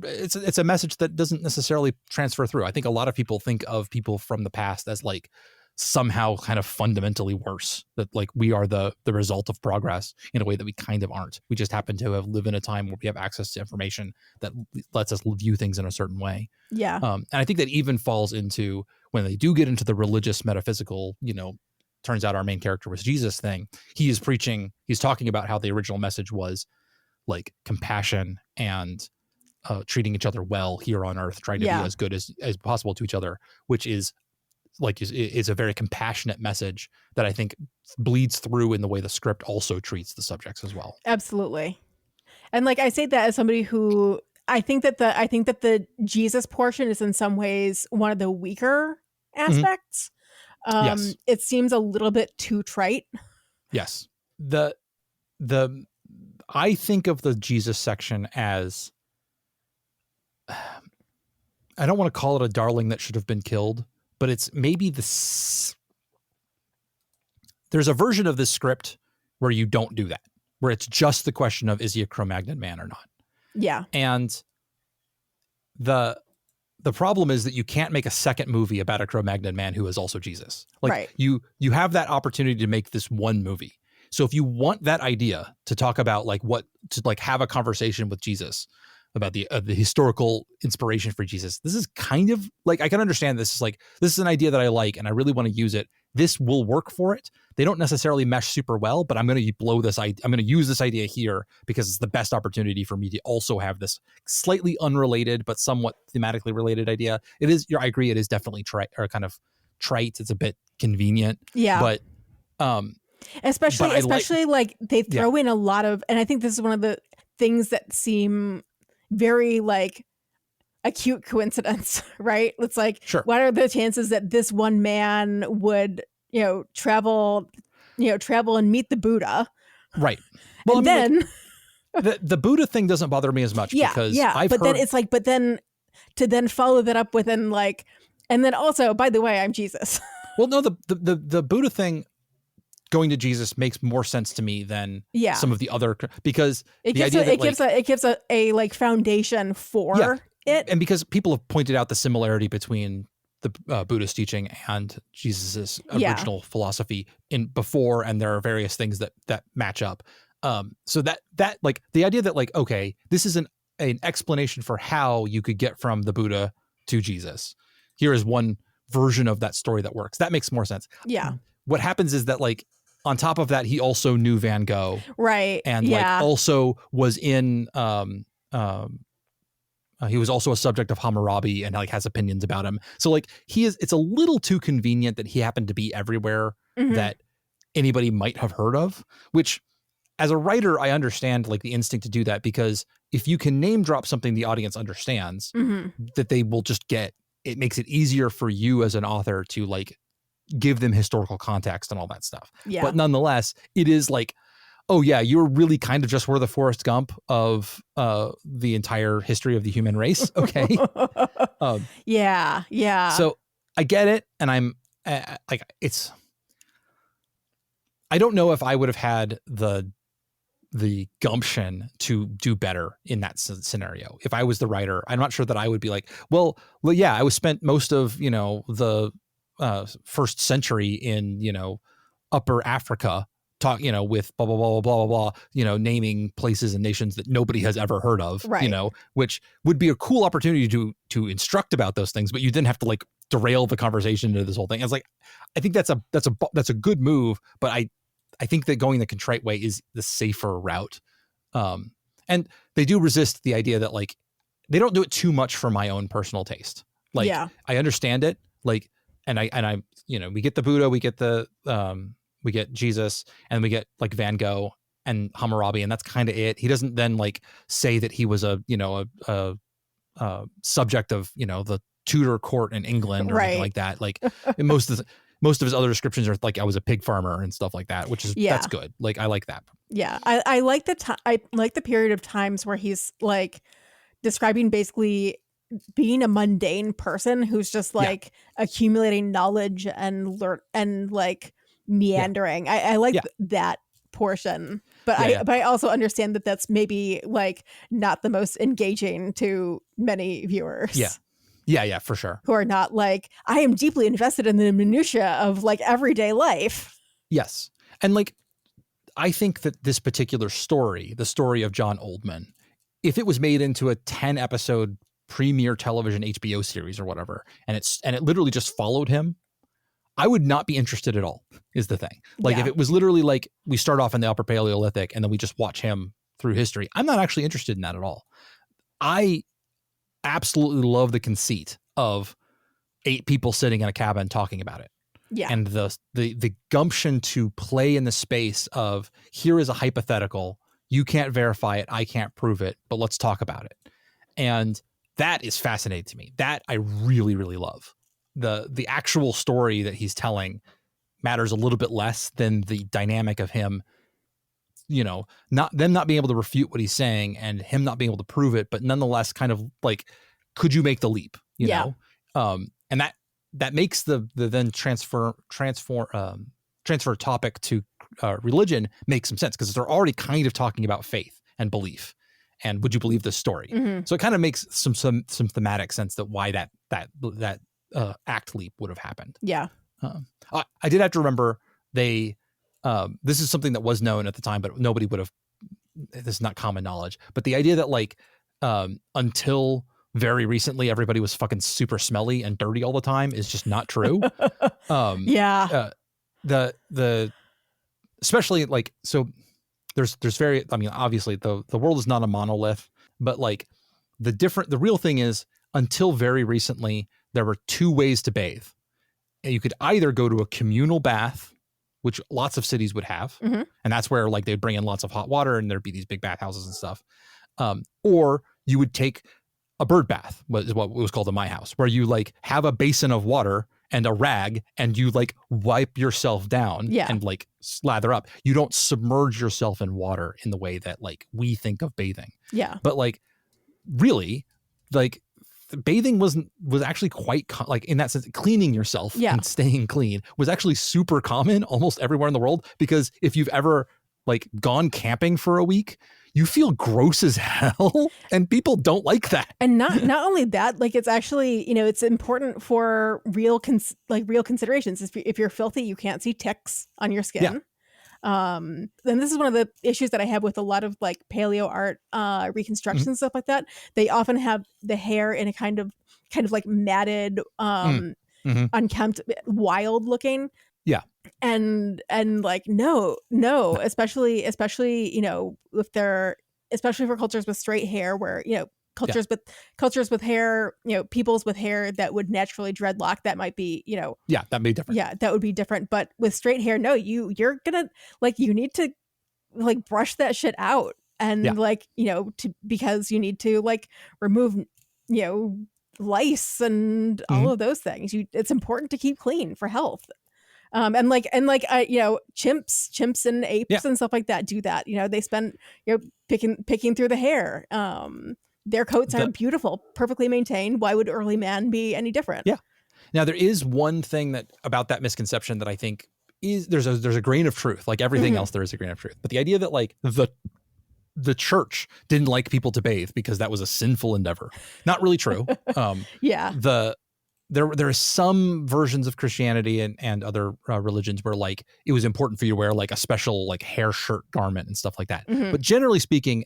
it's a message that doesn't necessarily transfer through. I think a lot of people think of people from the past as like somehow kind of fundamentally worse, that like we are the result of progress in a way that we kind of aren't. We just happen to have lived in a time where we have access to information that lets us view things in a certain way. Yeah. And I think that even falls into when they do get into the religious metaphysical, turns out our main character was Jesus thing. He's talking about how the original message was like compassion and treating each other well here on earth, trying to be as good as possible to each other, which is a very compassionate message that I think bleeds through in the way the script also treats the subjects as well. Absolutely. And like I say that as somebody who I think that the Jesus portion is in some ways one of the weaker aspects. Yes. It seems a little bit too trite. Yes. I think of the Jesus section as, I don't want to call it a darling that should have been killed, but it's maybe there's a version of this script where you don't do that, where it's just the question of, is he a Cro-Magnon man or not? Yeah. And the the problem is that you can't make a second movie about a Cro-Magnon man who is also Jesus. Like Right. you have that opportunity to make this one movie. So if you want that idea to talk about like what to like have a conversation with Jesus about the historical inspiration for Jesus, this is kind of like, I can understand this is an idea that I like and I really want to use it. This will work for it. They don't necessarily mesh super well, but I'm going to use this idea here because it's the best opportunity for me to also have this slightly unrelated but somewhat thematically related idea. It is, I agree, it is definitely trite. It's a bit convenient. Yeah. But especially like they throw in a lot of, and I think this is one of the things that seem very like a cute coincidence, right? It's like, sure, what are the chances that this one man would, travel and meet the Buddha? Right. Well, and then the Buddha thing doesn't bother me as much because then it's like, but then to then follow that up with and then also, by the way, I'm Jesus. Well, no, the Buddha thing going to Jesus makes more sense to me than some of the other, because it gives a like foundation for it. And because people have pointed out the similarity between the Buddhist teaching and Jesus's original philosophy in before, and there are various things that match up. So that like the idea that like, okay, this is an explanation for how you could get from the Buddha to Jesus. Here is one version of that story that works. That makes more sense. Yeah. What happens is that like on top of that, he also knew Van Gogh. Right. And like also was in he was also a subject of Hammurabi and like has opinions about him. So like it's a little too convenient that he happened to be everywhere that anybody might have heard of, which as a writer, I understand like the instinct to do that, because if you can name drop something the audience understands, that they will just get, it makes it easier for you as an author to like give them historical context and all that stuff. Yeah. But nonetheless, it is like, oh yeah, you're really kind of just were the Forrest Gump of the entire history of the human race. Okay. Yeah. So I get it. And I'm like, I don't know if I would have had the gumption to do better in that scenario. If I was the writer, I'm not sure that I would be like, well, yeah, I was spent most of, the first century in, upper Africa with blah, blah, blah, blah, blah, blah, naming places and nations that nobody has ever heard of, right. Which would be a cool opportunity to instruct about those things, but you didn't have to like derail the conversation into this whole thing. It's like, I think that's a good move, but I think that going the contrite way is the safer route. And they do resist the idea that like, they don't do it too much for my own personal taste. Like, I understand it. Like, and I, we get the Buddha, we get we get Jesus, and we get like Van Gogh and Hammurabi, and that's kind of it. He doesn't then like say that he was a subject of, the Tudor court in England or anything like that. Like most of his other descriptions are like, I was a pig farmer and stuff like that, which is, that's good. Like, I like that. Yeah. I like I like the period of times where he's like describing basically being a mundane person who's just like accumulating knowledge and like meandering. I like that portion, but I also understand that that's maybe like not the most engaging to many viewers. Yeah, for sure. Who are not like, I am deeply invested in the minutia of like everyday life. Yes. And like, I think that this particular story, the story of John Oldman, if it was made into a 10 episode premiere television HBO series or whatever, and it literally just followed him, I would not be interested at all, is the thing. Like if it was literally like we start off in the Upper Paleolithic and then we just watch him through history, I'm not actually interested in that at all. I absolutely love the conceit of 8 people sitting in a cabin talking about it. Yeah. And the gumption to play in the space of, here is a hypothetical, you can't verify it, I can't prove it, but let's talk about it. And that is fascinating to me. That I really, really love. The actual story that he's telling matters a little bit less than the dynamic of him, not being able to refute what he's saying and him not being able to prove it, but nonetheless kind of like, could you make the leap, you know? And that makes the then transfer topic to religion make some sense, because they're already kind of talking about faith and belief and would you believe this story? So it kind of makes some thematic sense that why that that act leap would have happened. Yeah. I did have to remember they. This is something that was known at the time, but nobody would have. This is not common knowledge. But the idea that like until very recently everybody was fucking super smelly and dirty all the time is just not true. Yeah. The especially like so there's very, I mean, obviously the world is not a monolith, but like the real thing is until very recently there were two ways to bathe. And you could either go to a communal bath, which lots of cities would have, Mm-hmm. and that's where like they'd bring in lots of hot water and there'd be these big bathhouses and stuff, or you would take a bird bath, is what it was called in my house, where you like have a basin of water and a rag and you like wipe yourself down and like slather up. You don't submerge yourself in water in the way that like we think of bathing. Yeah. But like really, like bathing was actually quite like in that sense, cleaning yourself and staying clean was actually super common almost everywhere in the world, because if you've ever like gone camping for a week, you feel gross as hell and people don't like that. And not only that, like it's actually, it's important for real considerations. If you're filthy, you can't see ticks on your skin. And this is one of the issues that I have with a lot of like paleo art reconstructions and stuff like that. They often have the hair in a kind of like matted, unkempt, wild looking. Yeah. And like no, especially if they're, especially for cultures with straight hair where cultures with hair, peoples with hair that would naturally dreadlock, that might be that'd be different. Yeah, that would be different. But with straight hair, no, you're gonna like, you need to like brush that shit out and because you need to like remove lice and all of those things. It's important to keep clean for health. Chimps and apes and stuff like that do that. They spend picking through the hair. Their coats are beautiful, perfectly maintained. Why would early man be any different? Yeah. Now there is one thing that about that misconception that I think is there's a grain of truth. Like everything else, there is a grain of truth. But the idea that like the church didn't like people to bathe because that was a sinful endeavor, not really true. There are some versions of Christianity and other religions where like it was important for you to wear like a special like hair shirt garment and stuff like that. But generally speaking,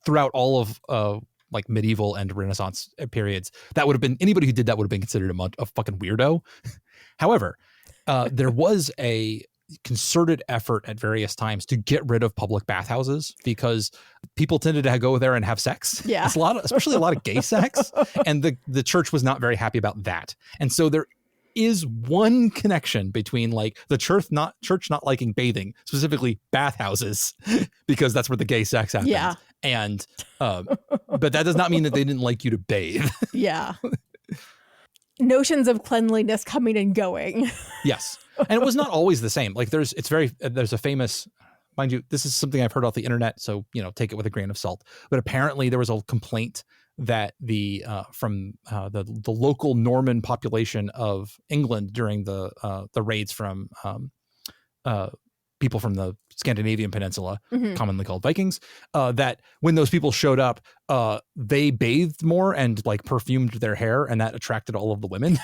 throughout all of like medieval and Renaissance periods, that would have been, anybody who did that would have been considered a fucking weirdo. However, there was a concerted effort at various times to get rid of public bathhouses because people tended to go there and have sex. Yeah. It's especially a lot of gay sex. And the church was not very happy about that. And so there is one connection between like the church not liking bathing, specifically bathhouses, because that's where the gay sex happens. Yeah. And, but that does not mean that they didn't like you to bathe. Yeah. Notions of cleanliness coming and going. Yes. And it was not always the same. Like there's a famous, mind you, this is something I've heard off the internet, so, take it with a grain of salt. But apparently there was a complaint that from the local Norman population of England during the raids from people from the Scandinavian peninsula, commonly called Vikings, that when those people showed up, they bathed more and like perfumed their hair, and that attracted all of the women.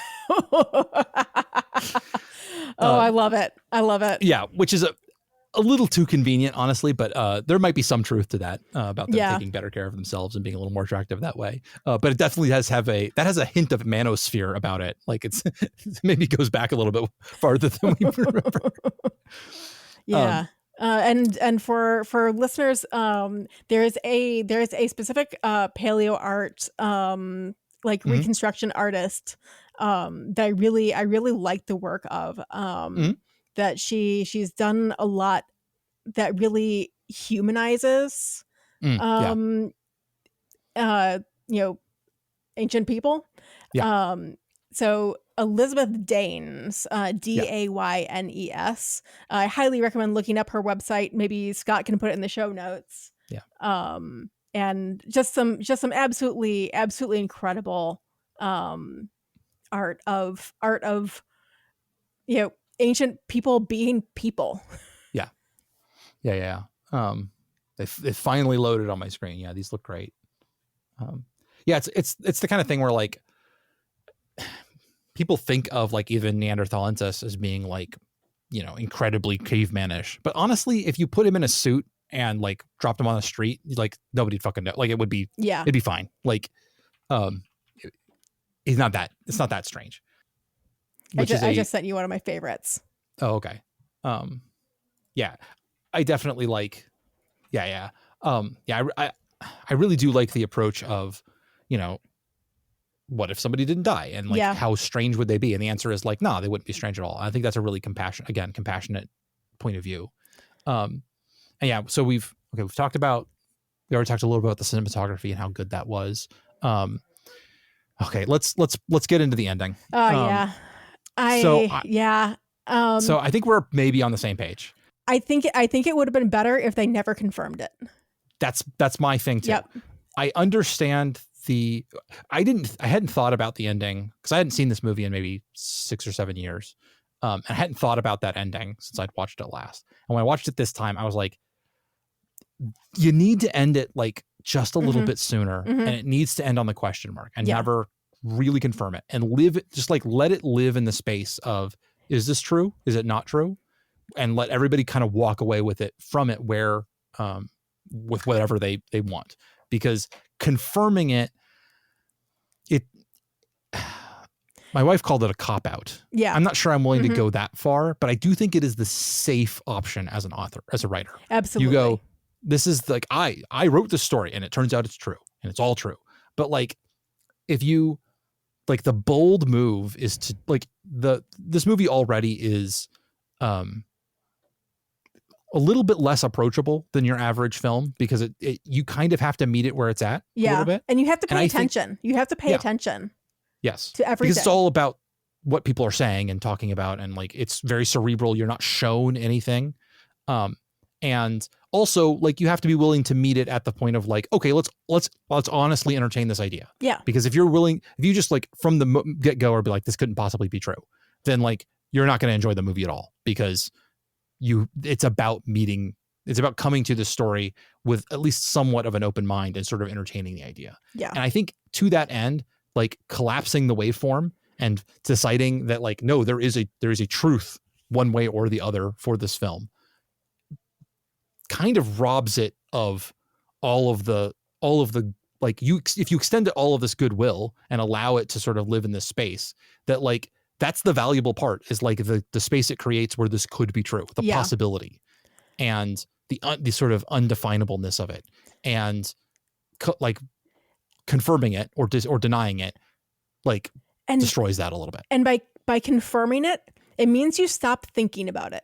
I love it. I love it. Yeah, which is a little too convenient, honestly, but there might be some truth to that about them taking better care of themselves and being a little more attractive that way. But it definitely has a hint of manosphere about it. Like it maybe goes back a little bit farther than we remember. Yeah. And for listeners, there is a specific paleo art reconstruction artist that I really like the work of, that she's done a lot that really humanizes ancient people. So Elizabeth Daines, Daynes. I highly recommend looking up her website. Maybe Scott can put it in the show notes. Yeah. And just some absolutely incredible art of ancient people being people. Yeah. They finally loaded on my screen. Yeah, these look great. It's the kind of thing where like people think of like even Neanderthalensis as being like, incredibly cavemanish. But honestly, if you put him in a suit and like dropped him on the street, like nobody'd fucking know. Like it'd be fine. Like, it's not that strange. I just sent you one of my favorites. Oh, okay. Yeah, I definitely like, yeah. I really do like the approach of, what if somebody didn't die, and like how strange would they be? And the answer is like, no, they wouldn't be strange at all. I think that's a really compassionate point of view. And yeah, so we already talked a little bit about the cinematography and how good that was. Okay, let's get into the ending. Oh yeah. So I think we're maybe on the same page. I think it would have been better if they never confirmed it. That's my thing too. Yep. I understand I hadn't thought about the ending because I hadn't seen this movie in maybe 6 or 7 years. I hadn't thought about that ending since I'd watched it last. And when I watched it this time, I was like, you need to end it like just a little bit sooner, and it needs to end on the question mark and never really confirm it, and let it live in the space of, is this true? Is it not true? And let everybody kind of walk away with it where, with whatever they want, because confirming it, my wife called it a cop out. Yeah. I'm not sure I'm willing to go that far, but I do think it is the safe option as an author, as a writer. Absolutely. You go, this is like, I wrote this story and it turns out it's true and it's all true. But like, if you like, the bold move is to like this movie already is, a little bit less approachable than your average film, because you kind of have to meet it where it's at a little bit. And you have to pay attention. You have to pay attention. Yes. To everything. Because it's all about what people are saying and talking about. And like, it's very cerebral. You're not shown anything. And also like, you have to be willing to meet it at the point of like, okay, let's honestly entertain this idea. Yeah. Because if you just like from the get go or be like, this couldn't possibly be true, then like, you're not going to enjoy the movie at all, because it's about coming to the story with at least somewhat of an open mind and sort of entertaining the idea. Yeah. And I think to that end, like collapsing the waveform and deciding that like, no, there is a truth one way or the other for this film, kind of robs it of all of the like, if you extend it all of this goodwill and allow it to sort of live in this space, that like, that's the valuable part, is like the space it creates where this could be true, the possibility, and the sort of undefinableness of it, and like confirming it or denying it, like, and destroys that a little bit. And by confirming it, it means you stop thinking about it.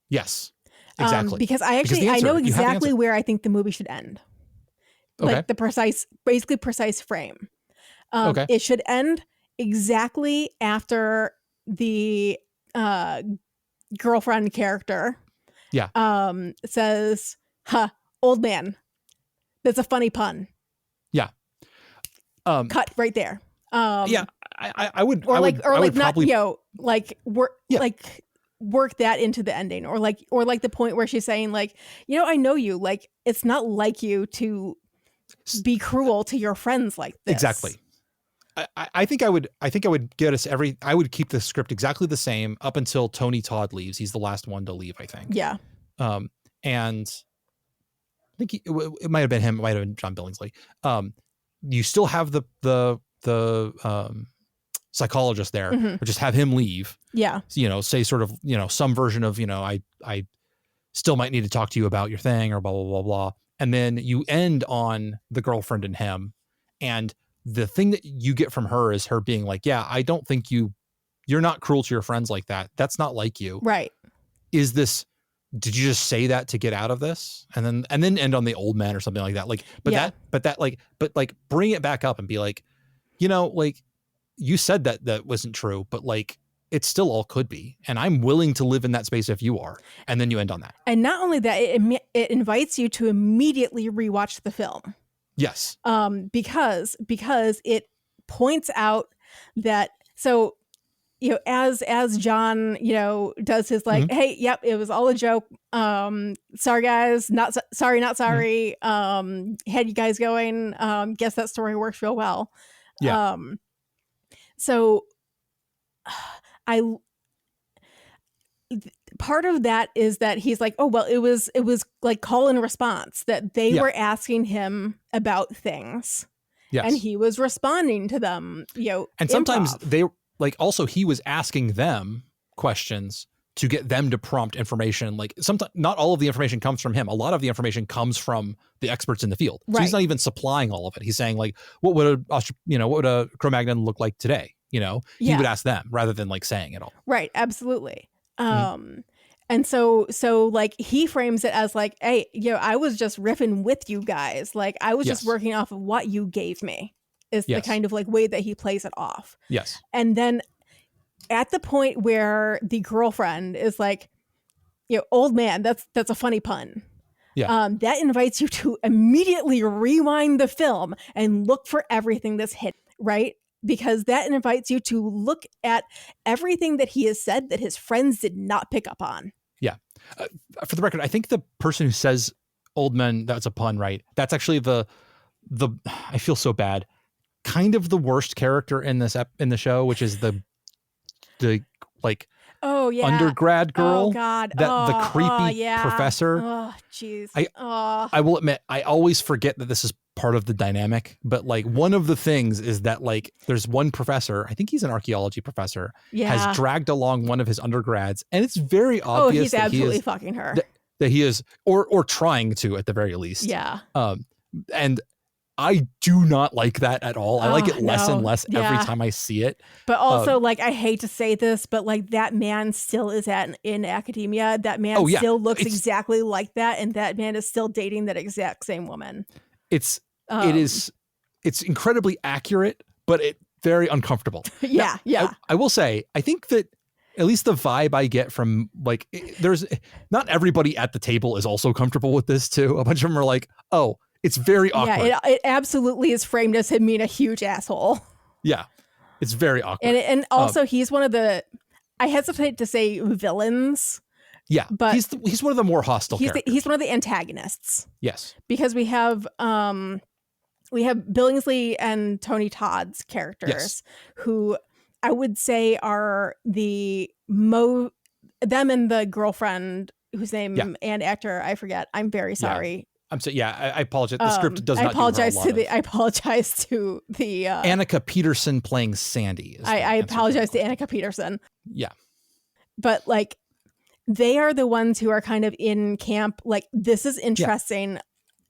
Yes, exactly. Because I know exactly where I think the movie should end. Okay. Like the precise frame. Okay. It should end exactly after the girlfriend character says, old man. That's a funny pun. Yeah. Cut right there. I would work that into the ending, or like the point where she's saying like, I know you, like, it's not like you to be cruel to your friends like this. Exactly. I think I would get us I would keep the script exactly the same up until Tony Todd leaves. He's the last one to leave, I think. Yeah. And I think it might have been him. It might have been John Billingsley. You still have the psychologist there, or just have him leave. Yeah. Say sort of, some version of, I still might need to talk to you about your thing, or blah, blah, blah, blah. And then you end on the girlfriend and him. And the thing that you get from her is her being like, yeah, I don't think you're not cruel to your friends like that. That's not like you. Right. Did you just say that to get out of this? And then end on the old man or something like that. Like, but bring it back up and be like, like, you said that wasn't true, but like, it still all could be. And I'm willing to live in that space if you are. And then you end on that. And not only that, it invites you to immediately rewatch the film. Yes. Because it points out that, so, as John, does his like, hey, yep, it was all a joke. Sorry guys, not sorry. Had you guys going, guess that story works real well. Yeah. So I part of that is that he's like, oh well, it was like call and response, that they Yeah. were asking him about things Yes. and he was responding to them, and sometimes improv. they like also he was asking them questions to get them to prompt information. Like sometimes not all of the information comes from him. A lot of the information comes from the experts in the field. So he's Right. not even supplying all of it. He's saying like, what would a Cro-Magnon look like today? He Yeah. would ask them rather than like saying it all. Right, absolutely. And so like he frames it as like, hey, I was just riffing with you guys. Like I was just Yes. working off of what you gave me, is the Yes. kind of like way that he plays it off. Yes. And then at the point where the girlfriend is like, old man, that's a funny pun. Yeah. That invites you to immediately rewind the film and look for everything that's hidden, right? Because that invites you to look at everything that he has said that his friends did not pick up on. Yeah. For the record, I think the person who says old men, that's a pun, right? That's actually the I feel so bad. Kind of the worst character in the show, which is the like Oh yeah, undergrad girl. Oh god, the creepy yeah. professor. Oh jeez. I will admit, I always forget that this is part of the dynamic, but like one of the things is that like there's one professor, I think he's an archaeology professor, has dragged along one of his undergrads, and it's very obvious he's absolutely fucking her. That he is, or trying to at the very least. Yeah. And I do not like that at all. I like it less and less every time I see it. But also, like, I hate to say this, but like that man still is in academia. That man still looks exactly like that, and that man is still dating that exact same woman. It's incredibly accurate, but it very uncomfortable. Yeah. I will say, I think that at least the vibe I get from like, there's not everybody at the table is also comfortable with this too. A bunch of them are like, oh, it's very awkward. Yeah, it absolutely is framed as him being a huge asshole. Yeah, it's very awkward. And also he's one of the, I hesitate to say villains. Yeah, but he's one of the more hostile characters. He's one of the antagonists. Yes. Because we have Billingsley and Tony Todd's characters, who I would say are them and the girlfriend whose name and actor I forget. I'm very sorry. I apologize. The script does not. I apologize to the Annika Peterson playing Sandy. I apologize to Annika Peterson. Yeah, but like they are the ones who are kind of in camp. Like, this is interesting. Yeah.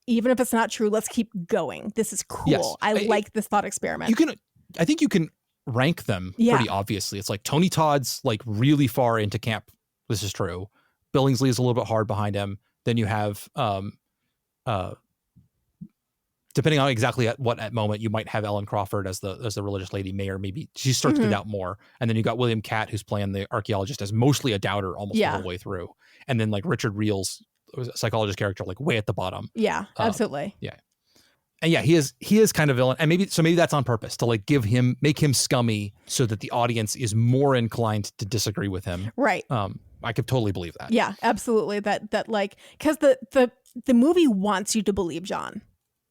Even if it's not true, let's keep going. This is cool. Yes. I like this thought experiment. I think you can rank them pretty obviously. It's like Tony Todd's like really far into camp. This is true. Billingsley is a little bit hard behind him. Then you have depending on exactly at what moment, you might have Ellen Crawford as the religious lady mayor. Maybe she starts to doubt more. And then you got William Catt, who's playing the archaeologist, as mostly a doubter almost the whole way through. And then like Richard Reel's psychologist character, like way at the bottom. Yeah, absolutely. Yeah. And yeah, he is kind of villain. And maybe that's on purpose to like make him scummy so that the audience is more inclined to disagree with him. Right. I could totally believe that. Yeah, absolutely. That like, because the movie wants you to believe John.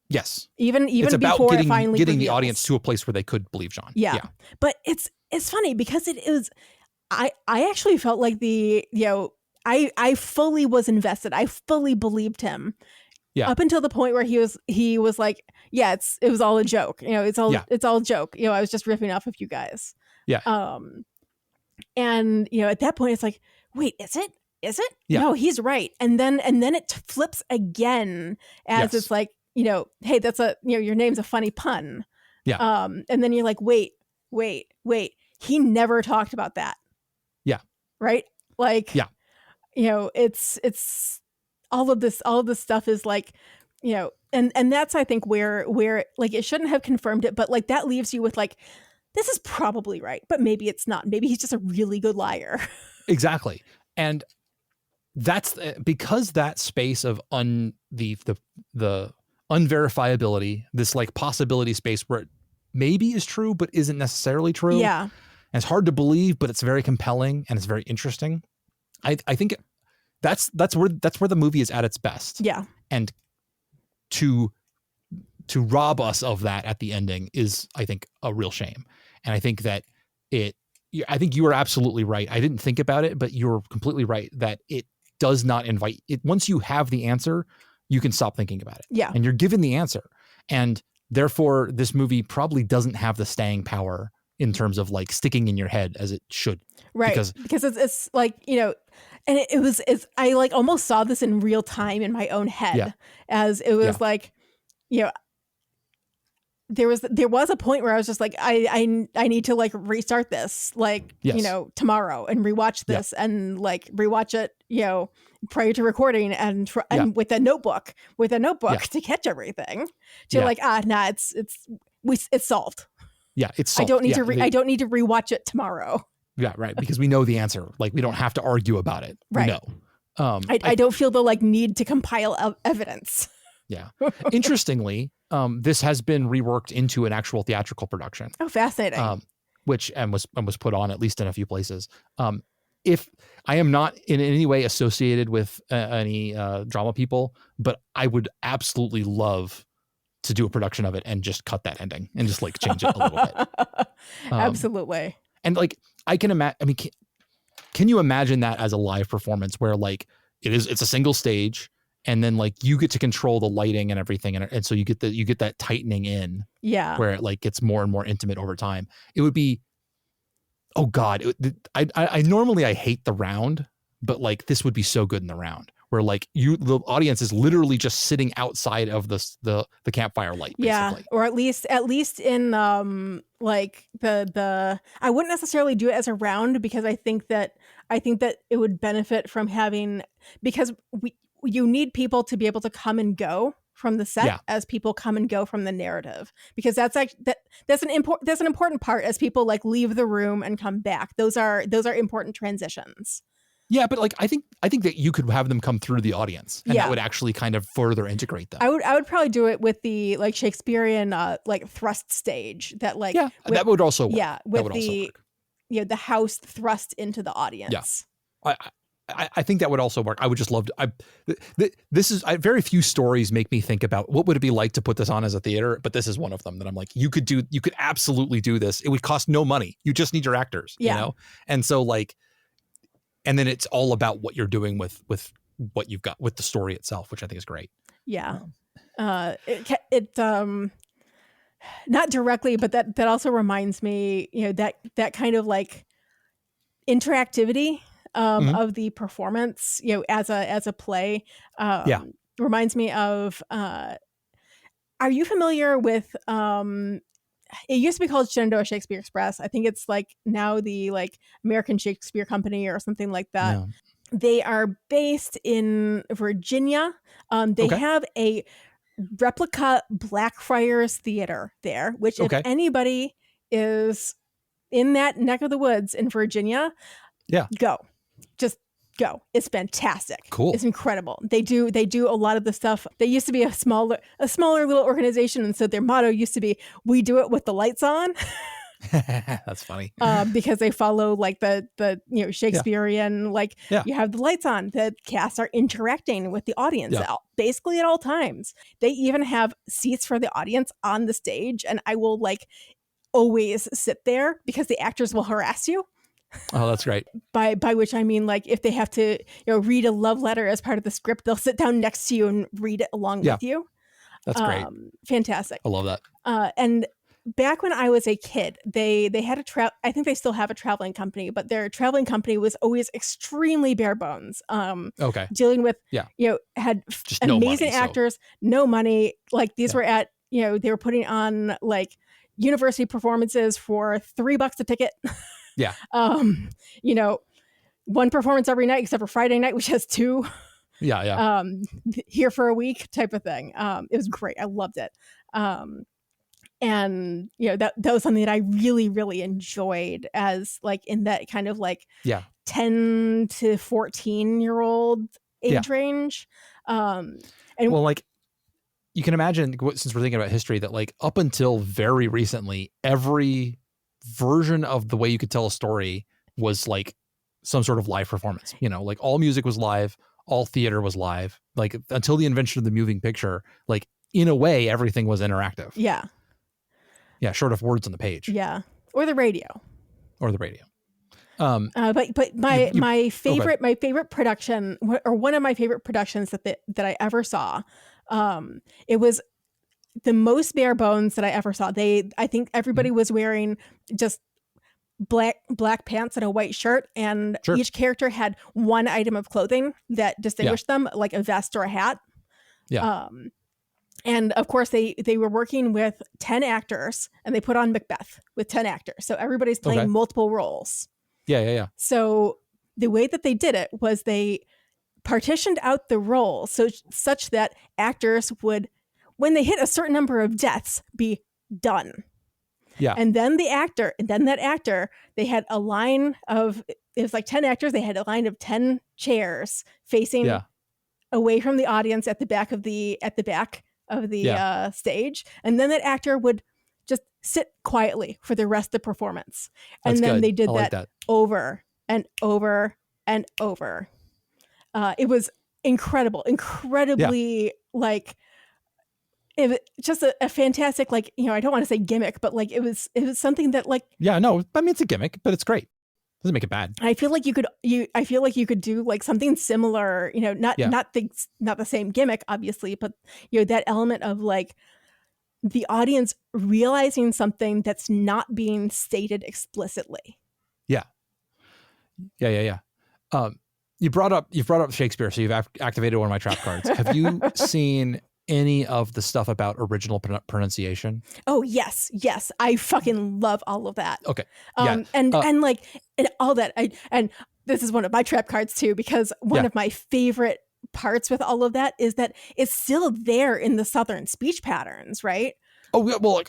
Yes. Even it's about before it finally getting reveals. The audience to a place where they could believe John. Yeah. But it's funny because it is, I actually felt like I fully was invested. I fully believed him. Yeah. Up until the point where he was like, yeah, it was all a joke. It's all a joke. I was just riffing off of you guys. Yeah. And at that point it's like, wait, is it? Yeah. No, he's right. And then it flips again as it's like, hey, that's your name's a funny pun. Yeah. And then you're like, wait. He never talked about that. Yeah. Right? Like, yeah. It's all of this stuff is like, and that's, I think, where like it shouldn't have confirmed it, but like that leaves you with like, this is probably right, but maybe it's not. Maybe he's just a really good liar. Exactly. And that's because that space of the unverifiability, this like possibility space where it maybe is true, but isn't necessarily true. Yeah. And it's hard to believe, but it's very compelling and it's very interesting. I think that's where the movie is at its best. Yeah. And to rob us of that at the ending is, I think, a real shame. And I think that it, I think you are absolutely right. I didn't think about it, but you're completely right that it does not invite it. Once you have the answer, you can stop thinking about it. Yeah. And you're given the answer. And therefore, this movie probably doesn't have the staying power in terms of like sticking in your head as it should. Right. Because it's like, you know, and I like almost saw this in real time in my own head as it was like, you know, there was a point where I was just like, I need to like restart this, like, you know, tomorrow and rewatch this and like rewatch it, you know, prior to recording and with a notebook to catch everything to like, nah, it's solved. Yeah. It's solved. I don't need to rewatch it tomorrow. Yeah. Right. Because we know the answer. Like we don't have to argue about it. Right. We know. I don't feel the like need to compile evidence. Yeah. Interestingly, this has been reworked into an actual theatrical production. Oh, fascinating. Which was put on at least in a few places. If I am not in any way associated with any drama people, but I would absolutely love to do a production of it and just cut that ending and just like change it a little bit. Absolutely. And like I can imagine. I mean, can you imagine that as a live performance where like it's a single stage? And then like you get to control the lighting and everything. And so you get that tightening in where it like gets more and more intimate over time. It would be, oh God, I normally I hate the round, but like this would be so good in the round where like the audience is literally just sitting outside of the campfire light. Basically. Yeah. Or at least in like the I wouldn't necessarily do it as a round because I think that it would benefit from having, because you need people to be able to come and go from the set as people come and go from the narrative, because that's like that's an important part as people like leave the room and come back. Those are important transitions. Yeah, but like I think that you could have them come through the audience and that would actually kind of further integrate them. I would probably do it with the like Shakespearean like thrust stage that like that would also work. Yeah, with the the house thrust into the audience. Yeah. I think that would also work. I would just love to. Very few stories make me think about what would it be like to put this on as a theater, but this is one of them that I'm like, you could absolutely do this. It would cost no money. You just need your actors, you know? And so like, and then it's all about what you're doing with what you've got with the story itself, which I think is great. Yeah. It not directly, but that also reminds me, you know, that kind of like interactivity of the performance, you know, as a play, reminds me of. Are you familiar with? It used to be called Shenandoah Shakespeare Express. I think it's like now the like American Shakespeare Company or something like that. No. They are based in Virginia. They have a replica Blackfriars Theater there, which if anybody is in that neck of the woods in Virginia, go. Just go. It's fantastic. Cool. It's incredible. They do a lot of the stuff. They used to be a smaller little organization, and so their motto used to be, "We do it with the lights on." That's funny. Because they follow like the you know Shakespearean you have the lights on. The cast are interacting with the audience basically at all times. They even have seats for the audience on the stage, and I will like always sit there because the actors will harass you. Oh, that's great. By which I mean, like, if they have to, read a love letter as part of the script, they'll sit down next to you and read it along with you. That's great. Fantastic. I love that. And back when I was a kid, they had I think they still have a traveling company, but their traveling company was always extremely bare bones. Dealing with, had just amazing actors, no money. Like these were at, they were putting on like university performances for $3 a ticket. Yeah. One performance every night except for Friday night, which has 2. Yeah. Here for a week type of thing. It was great. I loved it. And that was something that I really, really enjoyed as like in that kind of like 10 to 14-year-old age range. And well, like you can imagine, since we're thinking about history, that like up until very recently, every version of the way you could tell a story was like some sort of live performance, like all music was live, all theater was live, like until the invention of the moving picture, like in a way, everything was interactive. Yeah. Short of words on the page. Yeah. Or the radio. But my you my go ahead. favorite production, or one of my favorite productions that I ever saw, it was the most bare bones that I ever saw. I think everybody Mhm. was wearing just black pants and a white shirt, and Sure. each character had one item of clothing that Yeah. distinguished them, like a vest or a hat. Yeah. Um, and of course, they were working with 10 actors, and they put on Macbeth with 10 actors, so everybody's playing Okay. multiple roles. Yeah. Yeah. Yeah. So the way that they did it was they partitioned out the roles such that actors would, when they hit a certain number of deaths, be done. Yeah. And then that actor, they had a line of, it was like 10 actors, they had a line of 10 chairs facing Yeah. away from the audience at the back of the Yeah. stage, and then that actor would just sit quietly for the rest of the performance. That's And then good. they did I like that that. over and over and over. It was Yeah. incredibly, like, it just a fantastic, like, I don't want to say gimmick, but like, it was something that, like, Yeah. No, I mean, it's a gimmick, but it's great. Doesn't make it bad. I feel like you could do like something similar, Yeah. not the same gimmick, obviously, but that element of like the audience realizing something that's not being stated explicitly. Yeah. Yeah. Yeah. Yeah. You've brought up Shakespeare, so you've activated one of my trap cards. Have you seen any of the stuff about original pronunciation? Oh yes, yes, I fucking love all of that. Okay. Yeah. And like, and all that. And this is one of my trap cards too, because one Yeah. of my favorite parts with all of that is that it's still there in the Southern speech patterns, right? Oh, yeah, well,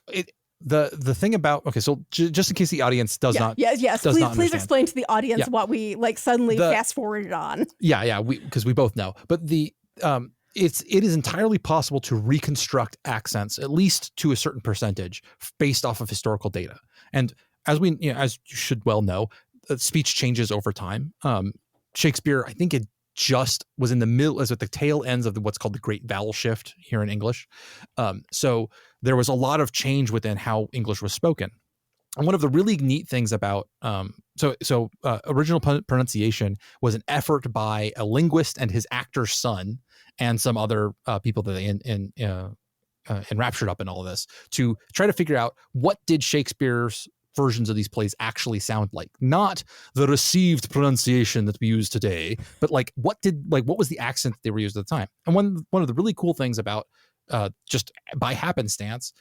the thing about, okay, so just in case the audience does not Yes. does not Please understand. explain to the audience Yeah. what we like suddenly The- fast forwarded on. Yeah, because we both know. But it is entirely possible to reconstruct accents, at least to a certain percentage, based off of historical data. And as as you should well know, speech changes over time. Shakespeare, I think it just was in the middle, as at the tail ends of what's called the Great Vowel Shift here in English. So there was a lot of change within how English was spoken. And one of the really neat things about original pronunciation was an effort by a linguist and his actor's son and some other people that they enraptured up in all of this to try to figure out what did Shakespeare's versions of these plays actually sound like. Not the received pronunciation that we use today, but what was the accent that they were used at the time. And one of the really cool things about just by happenstance,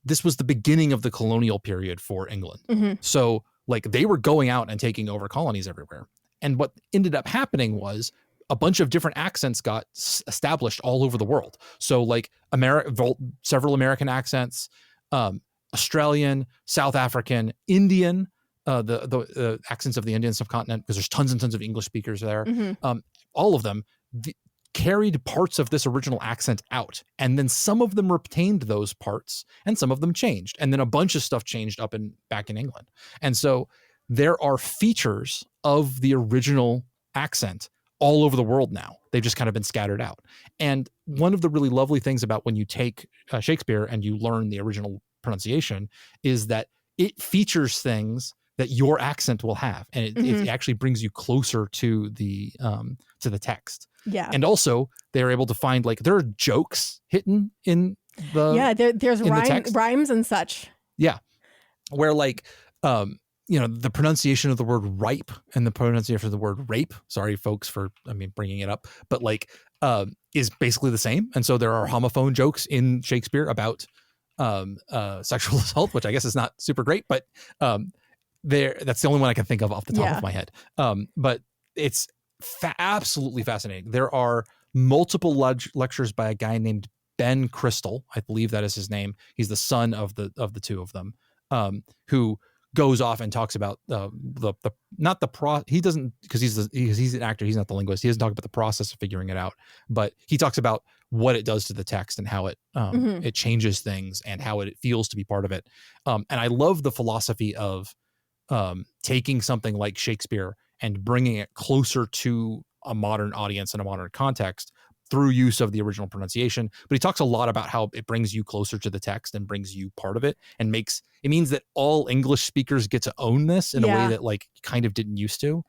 this was the beginning of the colonial period for England. Mm-hmm. So they were going out and taking over colonies everywhere. And what ended up happening was a bunch of different accents got established all over the world. So several American accents, Australian, South African, Indian, the accents of the Indian subcontinent, because there's tons and tons of English speakers there. Mm-hmm. All of them carried parts of this original accent out, and then some of them retained those parts and some of them changed, and then a bunch of stuff changed back in England. And so there are features of the original accent all over the world now. They've just kind of been scattered out. And one of the really lovely things about when you take Shakespeare and you learn the original pronunciation is that it features things that your accent will have, and it actually brings you closer to the text. Yeah. And also they're able to find there are jokes hidden in the there's rhymes and such. Yeah. Where the pronunciation of the word ripe and the pronunciation of the word rape, sorry folks for bringing it up, but is basically the same. And so there are homophone jokes in Shakespeare about sexual assault, which I guess is not super great, but that's the only one I can think of off the top of my head. But it's absolutely fascinating. There are multiple lectures by a guy named Ben Crystal. I believe that is his name. He's the son of the two of them, who goes off and talks about he doesn't, because he's an actor, he's not the linguist. He doesn't talk about the process of figuring it out, but he talks about what it does to the text and how it it changes things and how it feels to be part of it. And I love the philosophy of taking something like Shakespeare and bringing it closer to a modern audience and a modern context through use of the original pronunciation. But he talks a lot about how it brings you closer to the text and brings you part of it, and means that all English speakers get to own this in a way that like kind of didn't used to.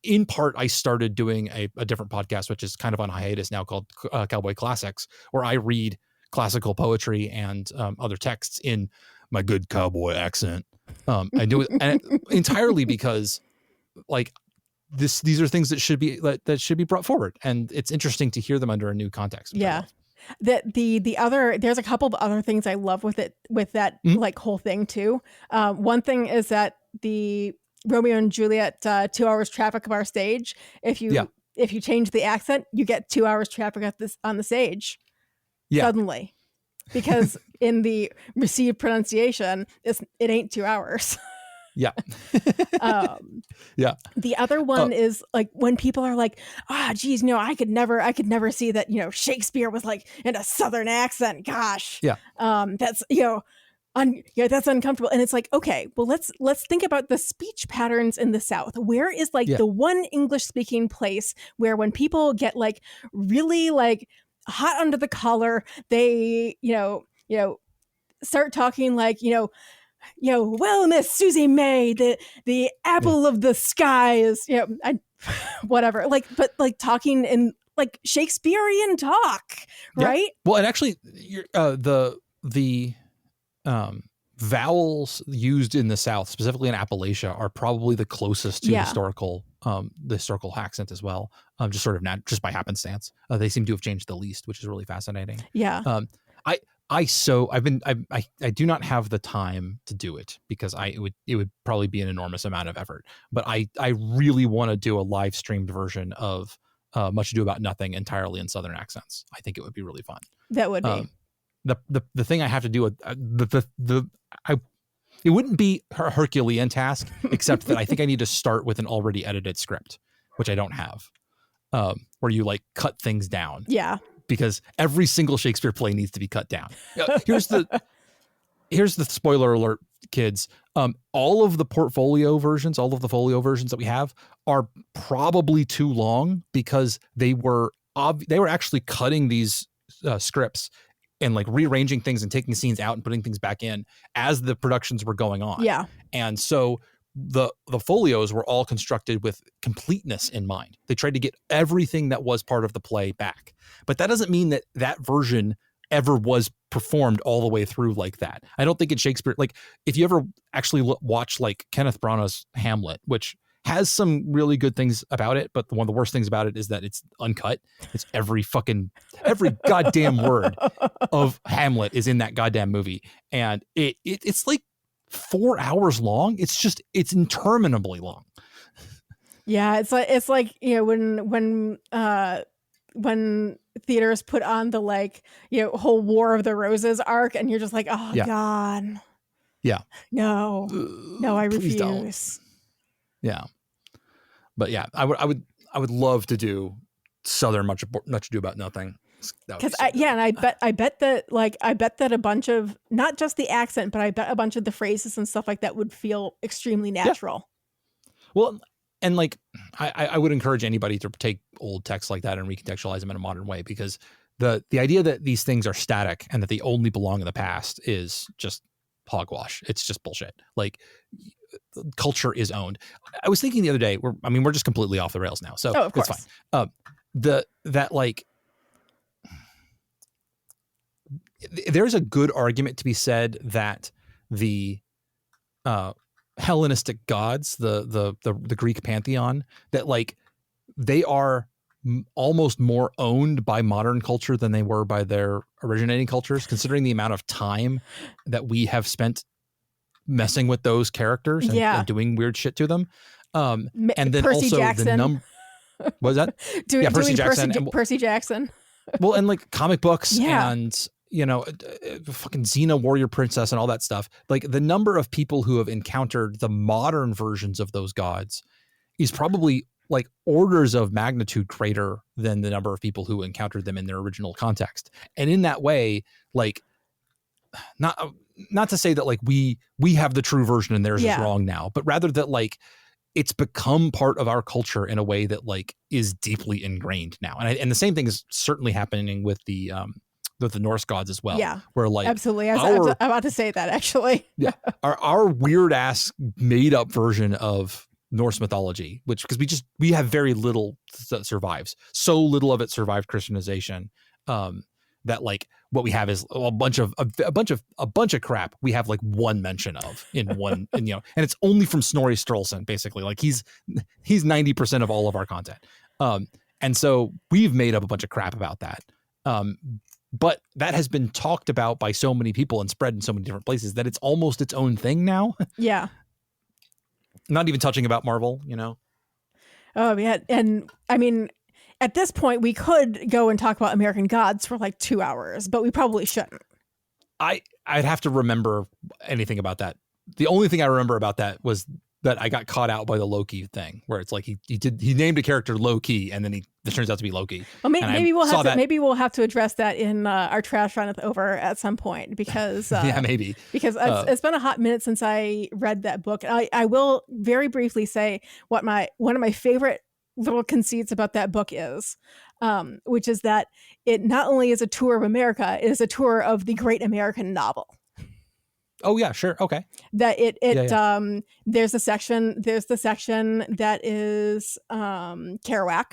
In part, I started doing a different podcast, which is kind of on hiatus now, called Cowboy Classics, where I read classical poetry and other texts in my good cowboy accent. I do it entirely because like these are things that should be brought forward, and it's interesting to hear them under a new context. Yeah. There's a couple of other things I love with that like whole thing too. One thing is that the Romeo and Juliet 2 hours traffic of our stage. If you change the accent, you get 2 hours traffic on the stage. Suddenly, because in the received pronunciation, it ain't 2 hours. Yeah. The other one is like when people are like, geez, no, I could never see that, Shakespeare was like in a Southern accent. Gosh. Yeah. That's, that's uncomfortable. And it's like, okay, well, let's think about the speech patterns in the South. Where is like the one English speaking place where when people get like really like hot under the collar, they, start talking like, well, Miss Susie May, the apple of the sky is, whatever. Like, but like talking in like Shakespearean talk, right? Well, and actually, the vowels used in the South, specifically in Appalachia, are probably the closest to the historical accent as well. Just sort of just by happenstance, they seem to have changed the least, which is really fascinating. Yeah. I do not have the time to do it because it would probably be an enormous amount of effort. But I really want to do a live streamed version of Much Ado About Nothing entirely in Southern accents. I think it would be really fun. That would be. The thing I have to do with it wouldn't be a Herculean task, except that I think I need to start with an already edited script, which I don't have, where you like cut things down. Yeah. Because every single Shakespeare play needs to be cut down. Here's the spoiler alert, kids. All of the folio versions that we have are probably too long because they were actually cutting these scripts and like rearranging things and taking scenes out and putting things back in as the productions were going on. Yeah. And so the folios were all constructed with completeness in mind. They tried to get everything that was part of the play back. But that doesn't mean that version ever was performed all the way through like that. I don't think in Shakespeare, like if you ever actually watch like Kenneth Branagh's Hamlet, which has some really good things about it, but one of the worst things about it is that it's uncut. It's every goddamn word of Hamlet is in that goddamn movie. And it's like 4 hours long. It's interminably long. Yeah, it's like when theaters put on the like whole War of the Roses arc, and you're just like, oh God, no, I refuse. Don't. Yeah, but yeah, I would love to do Southern Much Ado About Nothing. Because and I bet that a bunch of, not just the accent, but I bet a bunch of the phrases and stuff like that would feel extremely natural. Yeah. Well, and like I would encourage anybody to take old texts like that and recontextualize them in a modern way, because the idea that these things are static and that they only belong in the past is just hogwash. It's just bullshit. Like culture is owned. I was thinking the other day, we're just completely off the rails now, so of course. It's fine. There's a good argument to be said that the Hellenistic gods, the Greek pantheon, that like they are almost more owned by modern culture than they were by their originating cultures, considering the amount of time that we have spent messing with those characters and doing weird shit to them. And then Percy also Jackson. What was that? Percy Jackson. Well, and like comic books and fucking Xena Warrior Princess and all that stuff. Like the number of people who have encountered the modern versions of those gods is probably like orders of magnitude greater than the number of people who encountered them in their original context. And in that way, like not to say that like we have the true version and theirs is wrong now, but rather that like it's become part of our culture in a way that like is deeply ingrained now. And the same thing is certainly happening with the Norse gods as well. Yeah, where like absolutely. I was about to say that actually. Yeah, our weird ass made up version of Norse mythology, which because we have very little that survives. So little of it survived Christianization. That like what we have is a bunch of crap we have like one mention of in one and it's only from Snorri Sturluson basically. Like he's 90% of all of our content. And so we've made up a bunch of crap about that. But that has been talked about by so many people and spread in so many different places that it's almost its own thing now. Yeah. Not even touching about Marvel, Oh yeah, and I mean, at this point, we could go and talk about American Gods for like 2 hours, but we probably shouldn't. I'd have to remember anything about that. The only thing I remember about that was that I got caught out by the Loki thing, where it's like he named a character Loki, and then it turns out to be Loki. Well, maybe we'll have to address that in our trash run over at some point because yeah, maybe because it's been a hot minute since I read that book. I will very briefly say what one of my favorite little conceits about that book is, which is that it not only is a tour of America, it is a tour of the great American novel. Oh yeah, sure, okay. That there's the section that is Kerouac.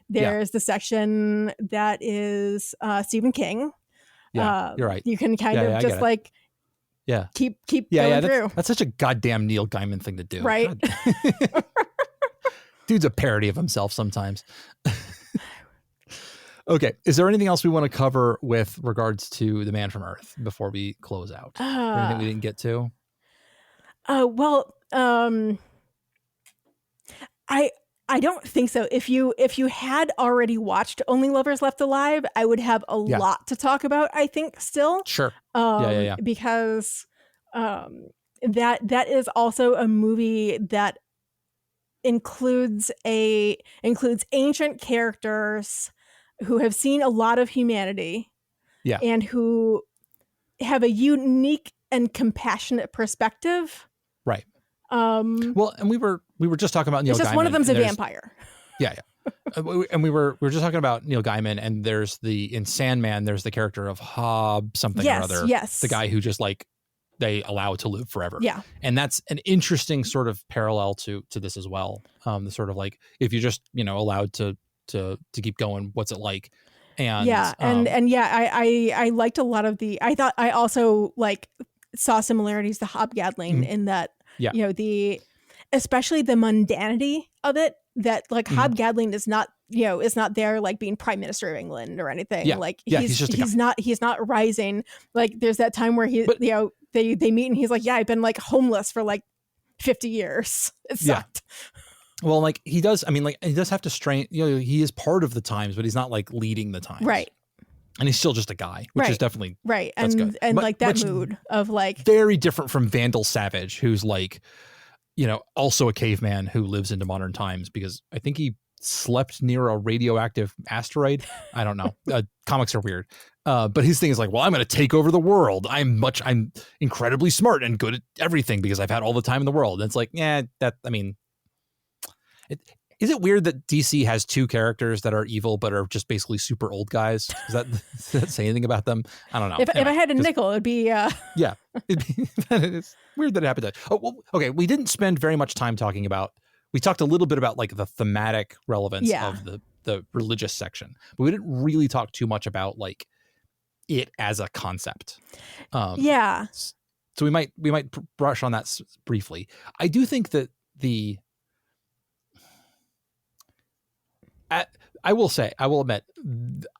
There's the section that is Stephen King. Yeah, you're right. You can kind of just like keep going through. That's such a goddamn Neil Gaiman thing to do, right? Dude's a parody of himself sometimes. Okay. Is there anything else we want to cover with regards to The Man from Earth before we close out? Anything we didn't get to? I don't think so. If you had already watched Only Lovers Left Alive, I would have a lot to talk about, I think, still. Sure. Because that is also a movie that includes ancient characters who have seen a lot of humanity, and who have a unique and compassionate perspective. Right. Well, and we were just talking about Neil Gaiman. Just one of them's a vampire. Yeah. And we were just talking about Neil Gaiman, and there's in Sandman, there's the character of Hob something or other. Yes. The guy who just like they allow to live forever. Yeah. And that's an interesting sort of parallel to this as well. The sort of like if you're just allowed to keep going, what's it like? And I liked a lot of I also like saw similarities to Hobgoblin in that especially the mundanity of it, that like Hobgoblin is not there like being Prime Minister of England or anything. Like he's not rising. Like there's that time where they meet and he's like, I've been like homeless for like 50 years. It sucked. Well, like he does have to strain, he is part of the times, but he's not like leading the times. Right. And he's still just a guy, which is definitely right. That's good. And like that mood of like very different from Vandal Savage, who's like, also a caveman who lives into modern times because I think he slept near a radioactive asteroid. I don't know. Comics are weird. But his thing is like, well, I'm going to take over the world. I'm incredibly smart and good at everything because I've had all the time in the world. And it's like, is it weird that DC has two characters that are evil but are just basically super old guys? Does that say anything about them? I don't know. If I had a nickel, it'd be it's weird that it happened. Oh, well, okay. We didn't spend very much time talking about. We talked a little bit about like the thematic relevance of the religious section, but we didn't really talk too much about like it as a concept. So we might brush on that briefly. I do think that I will admit,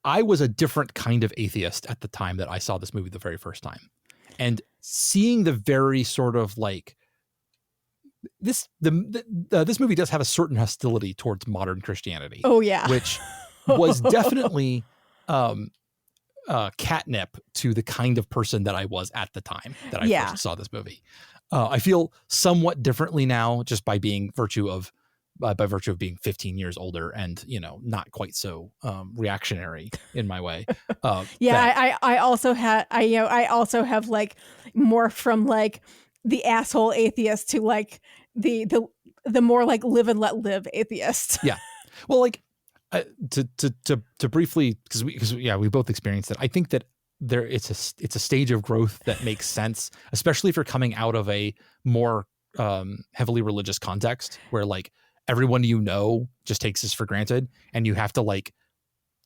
I was a different kind of atheist at the time that I saw this movie the very first time. And seeing the very sort of like this movie does have a certain hostility towards modern Christianity. Oh yeah. Which was definitely catnip to the kind of person that I was at the time that I first saw this movie. I feel somewhat differently now just by virtue of being 15 years older and not quite so reactionary in my way. I also have like more from like the asshole atheist to like the the more like live and let live atheist. Yeah. Well, like to briefly, because we both experienced it. I think that it's a stage of growth that makes sense, especially if you're coming out of a more heavily religious context where like everyone just takes this for granted, and you have to like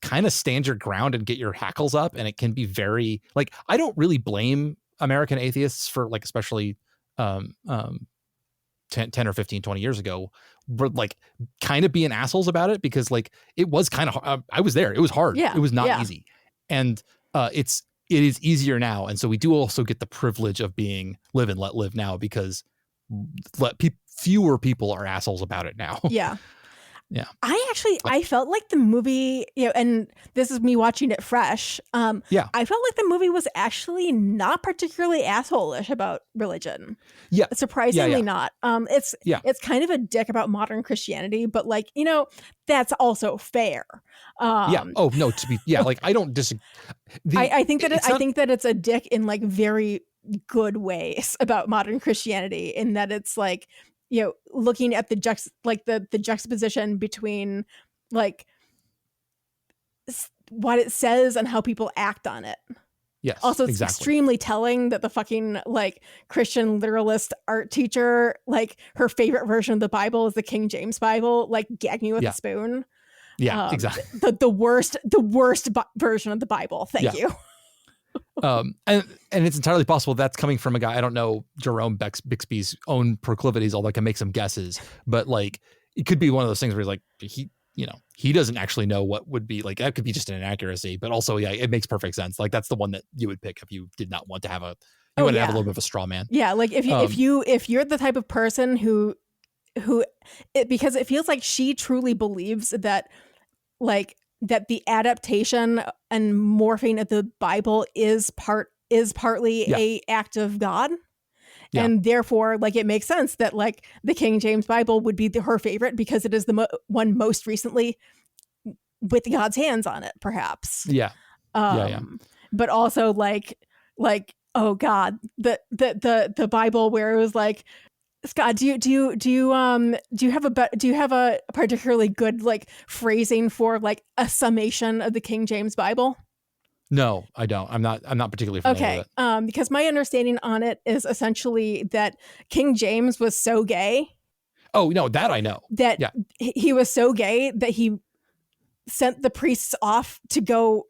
kind of stand your ground and get your hackles up, and it can be very like, I don't really blame American atheists for like, especially 10 or 15, 20 years ago, but like kind of being assholes about it, because like it was kind of, I was there. It was hard. Yeah. It was not easy. And it is easier now. And so we do also get the privilege of being live and let live now, because fewer people are assholes about it now. Yeah. Yeah. I felt like the movie, and this is me watching it fresh. I felt like the movie was actually not particularly asshole-ish about religion. Yeah. Surprisingly not. It's kind of a dick about modern Christianity, but like, that's also fair. Oh no, like I don't disagree. I think that it's a dick in like very good ways about modern Christianity, in that it's like, looking at the juxtaposition between like what it says and how people act on it. Yes. Also, it's extremely telling that the fucking like Christian literalist art teacher, like her favorite version of the Bible is the King James Bible, like gagging with a spoon. Yeah, exactly. The worst version of the Bible. Thank you. And it's entirely possible that's coming from a guy, I don't know Jerome Bixby's own proclivities, although I can make some guesses, but like it could be one of those things where he's like, he doesn't actually know what would be like, that could be just an inaccuracy, but also it makes perfect sense. Like that's the one that you would pick if you did not want to have have a little bit of a straw man. Yeah, like if you're the type of person who because it feels like she truly believes that like that the adaptation and morphing of the Bible is partly a act of God. Yeah. And therefore, like, it makes sense that like the King James Bible would be her favorite, because it is the one most recently with God's hands on it, perhaps. Yeah. But also like, oh God, the Bible where it was like, Scott, do you have a particularly good like phrasing for like a summation of the King James Bible? No, I don't. I'm not particularly familiar with it. Because my understanding on it is essentially that King James was so gay. Oh no, that I know. That he was so gay that he sent the priests off to go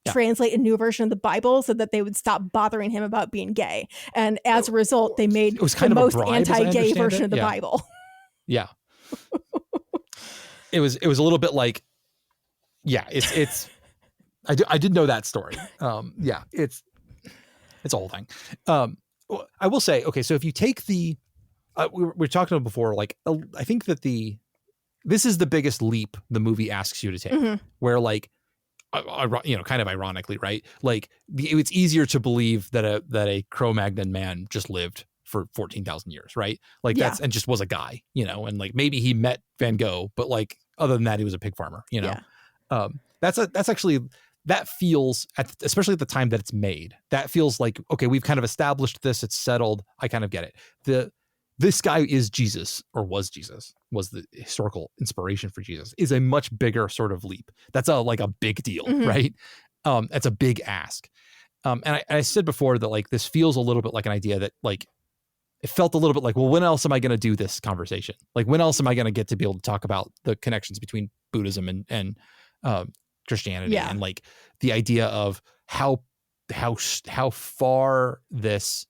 translate a new version of the Bible so that they would stop bothering him about being gay. And as a result, they made the most anti-gay version of the Bible. Yeah. It was a little bit like, it's I did know that story. It's a whole thing. I will say, okay, so if you take the, we were talking about before, like, I think that this is the biggest leap the movie asks you to take, where like, kind of ironically, right? Like it's easier to believe that a Cro-Magnon man just lived for 14,000 years, right? Like and just was a guy, and like maybe he met Van Gogh, but like other than that, he was a pig farmer, That's actually, that feels, especially at the time that it's made, that feels like, okay, we've kind of established this, it's settled. I kind of get it. This guy is Jesus, or was the historical inspiration for Jesus, is a much bigger sort of leap. That's a big deal, right? That's a big ask. And I said before that like this feels a little bit like an idea that like, it felt a little bit like, well, when else am I going to do this conversation? Like when else am I going to get to be able to talk about the connections between Buddhism and Christianity, and like the idea of how far this,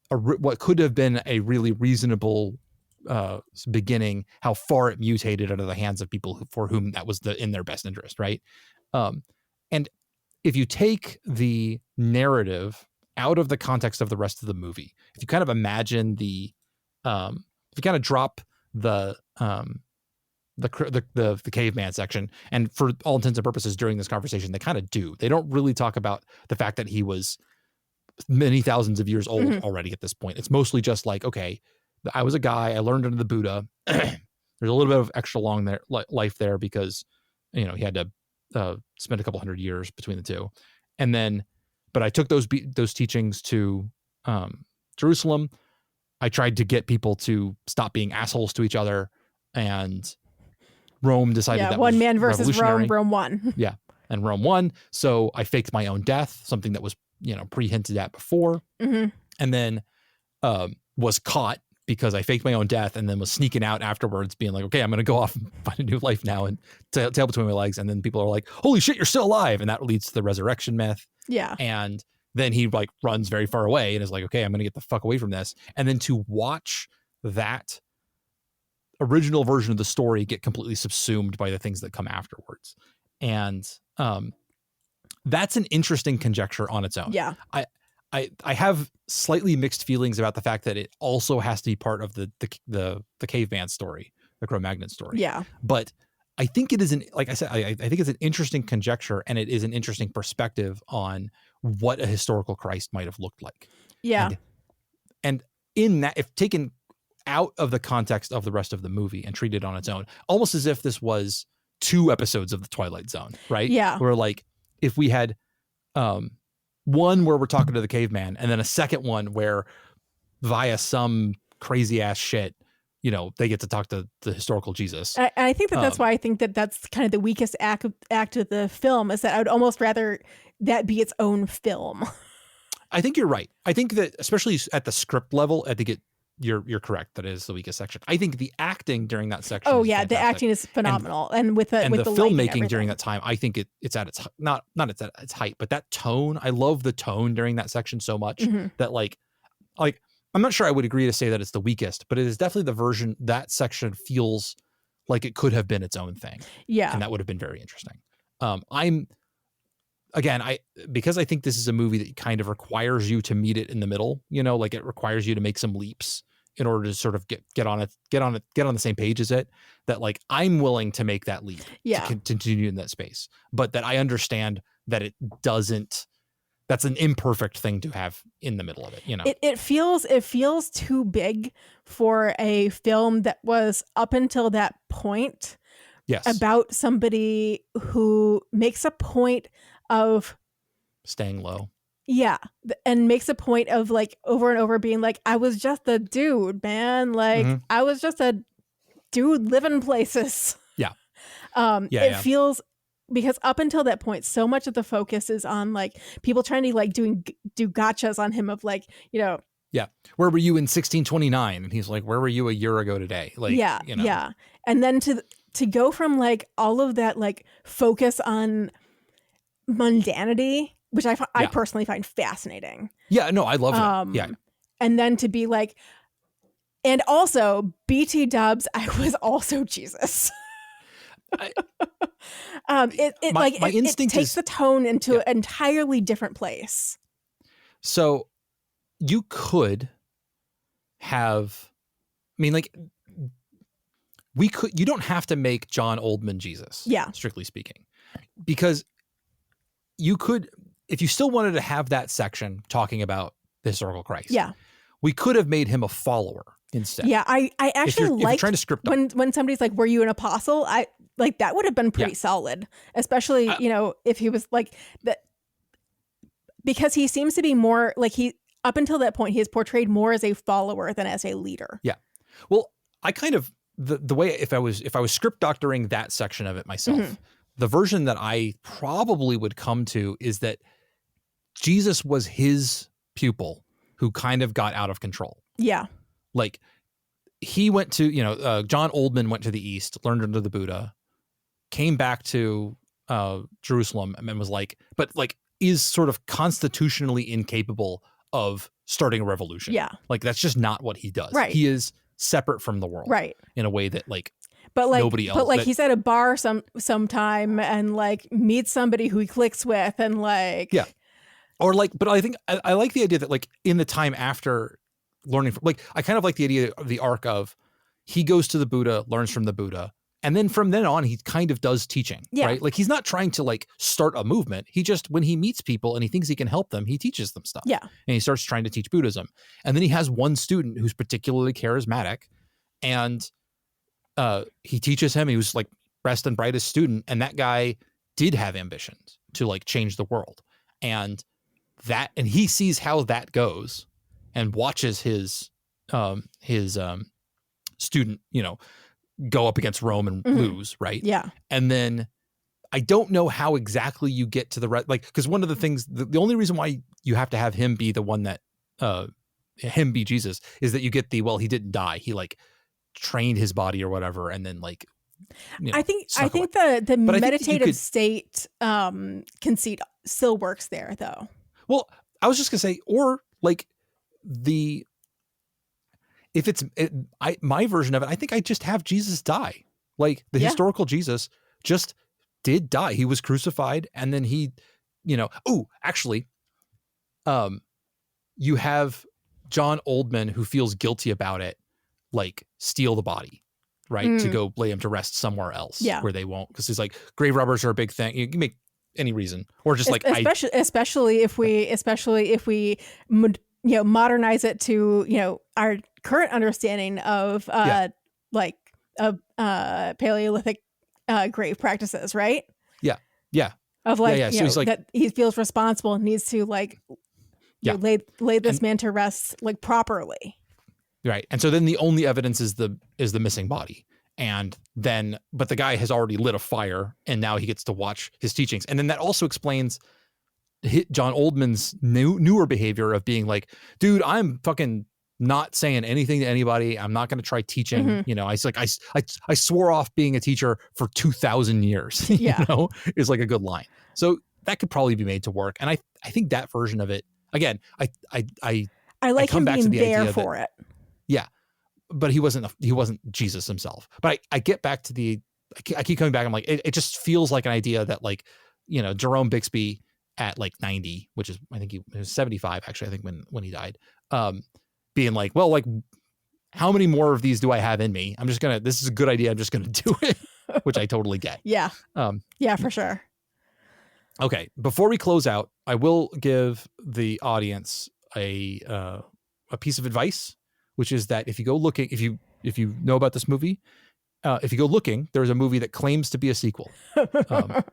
what could have been a really reasonable beginning, how far it mutated out of the hands of people for whom that was in their best interest, right? And if you take the narrative out of the context of the rest of the movie, if you kind of imagine if you kind of drop the caveman section, and for all intents and purposes during this conversation, they kind of do. They don't really talk about the fact that he was many thousands of years old already at this point. It's mostly just like, okay, I was a guy, I learned under the Buddha. There's a little bit of extra long life there because, he had to spend a couple hundred years between the two. And then, but I took those teachings to Jerusalem. I tried to get people to stop being assholes to each other, and Rome decided that one was man versus revolutionary. Rome won. Yeah, and Rome won. So I faked my own death, something that was, pre-hinted at before, Mm-hmm. and then was caught because I faked my own death, and then was sneaking out afterwards, being like, okay, I'm going to go off and find a new life now, and tail between my legs. And then people are like, holy shit, you're still alive. And that leads to the resurrection myth. Yeah. And then he like runs very far away and is like, okay, I'm going to get the fuck away from this. And then to watch that original version of the story get completely subsumed by the things that come afterwards. And that's an interesting conjecture on its own. Yeah. I have slightly mixed feelings about the fact that it also has to be part of the caveman story, the Cro-Magnon story. Yeah. But I think it is like I said, I think it's an interesting conjecture, and it is an interesting perspective on what a historical Christ might have looked like. Yeah. And in that, if taken out of the context of the rest of the movie and treated on its own, almost as if this was 2 episodes of the Twilight Zone, right? Yeah. Where like if we had one where we're talking to the caveman, and then a second one where via some crazy ass shit, they get to talk to the historical Jesus. I think that's why I think that's kind of the weakest act of the film, is that I would almost rather that be its own film. I think you're right. I think that especially at the script level, I think you're correct. That is the weakest section. I think the acting during that section. Oh is yeah, fantastic. The acting is phenomenal, and with the filmmaking during that time, I think it's at its not at its height, but that tone. I love the tone during that section so much that like I'm not sure I would agree to say that it's the weakest, but it is definitely the version that section feels like it could have been its own thing. Yeah, and that would have been very interesting. Because I think this is a movie that kind of requires you to meet it in the middle, like it requires you to make some leaps in order to sort of get on the same page as it, that like I'm willing to make that leap to continue in that space, but that I understand that it doesn't, that's an imperfect thing to have in the middle of it. It feels too big for a film that was up until that point about somebody who makes a point of staying low. Yeah. And makes a point of like over and over being like, I was just a dude, man. Like I was just a dude living places. Yeah. It feels, because up until that point, so much of the focus is on like people trying to like do gotchas on him of like, Yeah. Where were you in 1629? And he's like, where were you a year ago today? Like, Yeah. And then to go from like all of that, like focus on mundanity, which I personally find fascinating. Yeah, no, I love that. Yeah. And then to be like, and also BT Dubs, I was also Jesus. My instinct takes the tone into an entirely different place. So you could have, you don't have to make John Oldman Jesus. Yeah. Strictly speaking, because you could, if you still wanted to have that section talking about the historical Christ. Yeah. We could have made him a follower instead. Yeah. I actually like trying to script when somebody's like, were you an apostle? I like that would have been pretty solid, especially, if he was like that, because he seems to be more like up until that point, he is portrayed more as a follower than as a leader. Yeah. Well, I kind of, the way, if I was script doctoring that section of it myself, the version that I probably would come to is that Jesus was his pupil who kind of got out of control. Yeah. Like he went to, John Oldman went to the East, learned under the Buddha, came back to Jerusalem, and was like, but like is sort of constitutionally incapable of starting a revolution. Yeah. Like that's just not what he does. Right. He is separate from the world. Right. In a way that like, but like nobody else. But like he's at a bar sometime and like meets somebody who he clicks with and like. Yeah. Or like, but I think I like the idea that like in the time after learning, like I kind of like the idea of the arc of he goes to the Buddha, learns from the Buddha, and then from then on he kind of does teaching, right? Like he's not trying to like start a movement. He just, when he meets people and he thinks he can help them, he teaches them stuff. Yeah. And he starts trying to teach Buddhism. And then he has one student who's particularly charismatic, and he teaches him. He was like best and brightest student, and that guy did have ambitions to like change the world. And he sees how that goes and watches his his student, go up against Rome and lose, right? Yeah. And then I don't know how exactly you get to the because one of the things, the only reason why you have to have him be the one that him be Jesus is that you get he didn't die, he like trained his body or whatever, and then like I think the but meditative state conceit still works there though. Well, I was just gonna say, or like my version of it, I think I just have Jesus die. Like the historical Jesus just did die. He was crucified, and then he, actually, you have John Oldman, who feels guilty about it, like steal the body, right? To go lay him to rest somewhere else where they won't. Because he's like, grave robbers are a big thing. You can make any reason, or just especially if we modernize it to, our current understanding of Paleolithic grave practices, right? Yeah. Of so he's like, that he feels responsible and needs to lay this man to rest like properly. Right. And so then the only evidence is the missing body. And then, but the guy has already lit a fire, and now he gets to watch his teachings. And then that also explains John Oldman's newer behavior of being like, dude, I'm fucking not saying anything to anybody. I'm not going to try teaching. I swore off being a teacher for 2,000 years. Is like a good line. So that could probably be made to work. And I think that version of it, again, I like come him back being to the there idea for it. Yeah, but he wasn't Jesus himself. But I get back to I keep coming back. I'm like, it just feels like an idea that like, Jerome Bixby at like 90, which is, I think he was 75 actually, I think when he died, being like, well, like how many more of these do I have in me? This is a good idea. I'm just going to do it, which I totally get. Yeah. Yeah, for sure. Okay. Before we close out, I will give the audience a piece of advice, which is that if you go looking, if you know about this movie, if you go looking, there's a movie that claims to be a sequel. The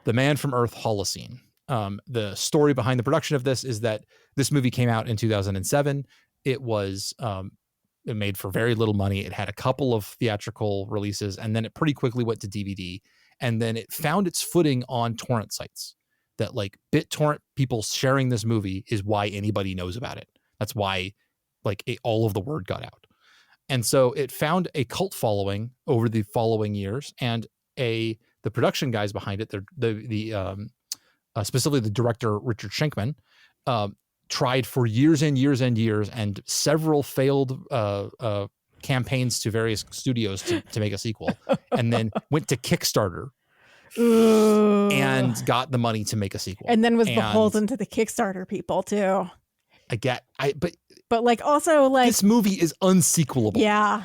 Man from Earth, Holocene. The story behind the production of this is that this movie came out in 2007. It was it made for very little money. It had a couple of theatrical releases, and then it pretty quickly went to DVD. And then it found its footing on torrent sites. That like BitTorrent people sharing this movie is why anybody knows about it. That's why all of the word got out. And so it found a cult following over the following years, and the production guys behind it, specifically the director Richard Schenkman, tried for years and years and years, and several failed campaigns to various studios to make a sequel, and then went to Kickstarter and got the money to make a sequel, and then was beholden to the Kickstarter people too. But like also like this movie is unsequelable. Yeah.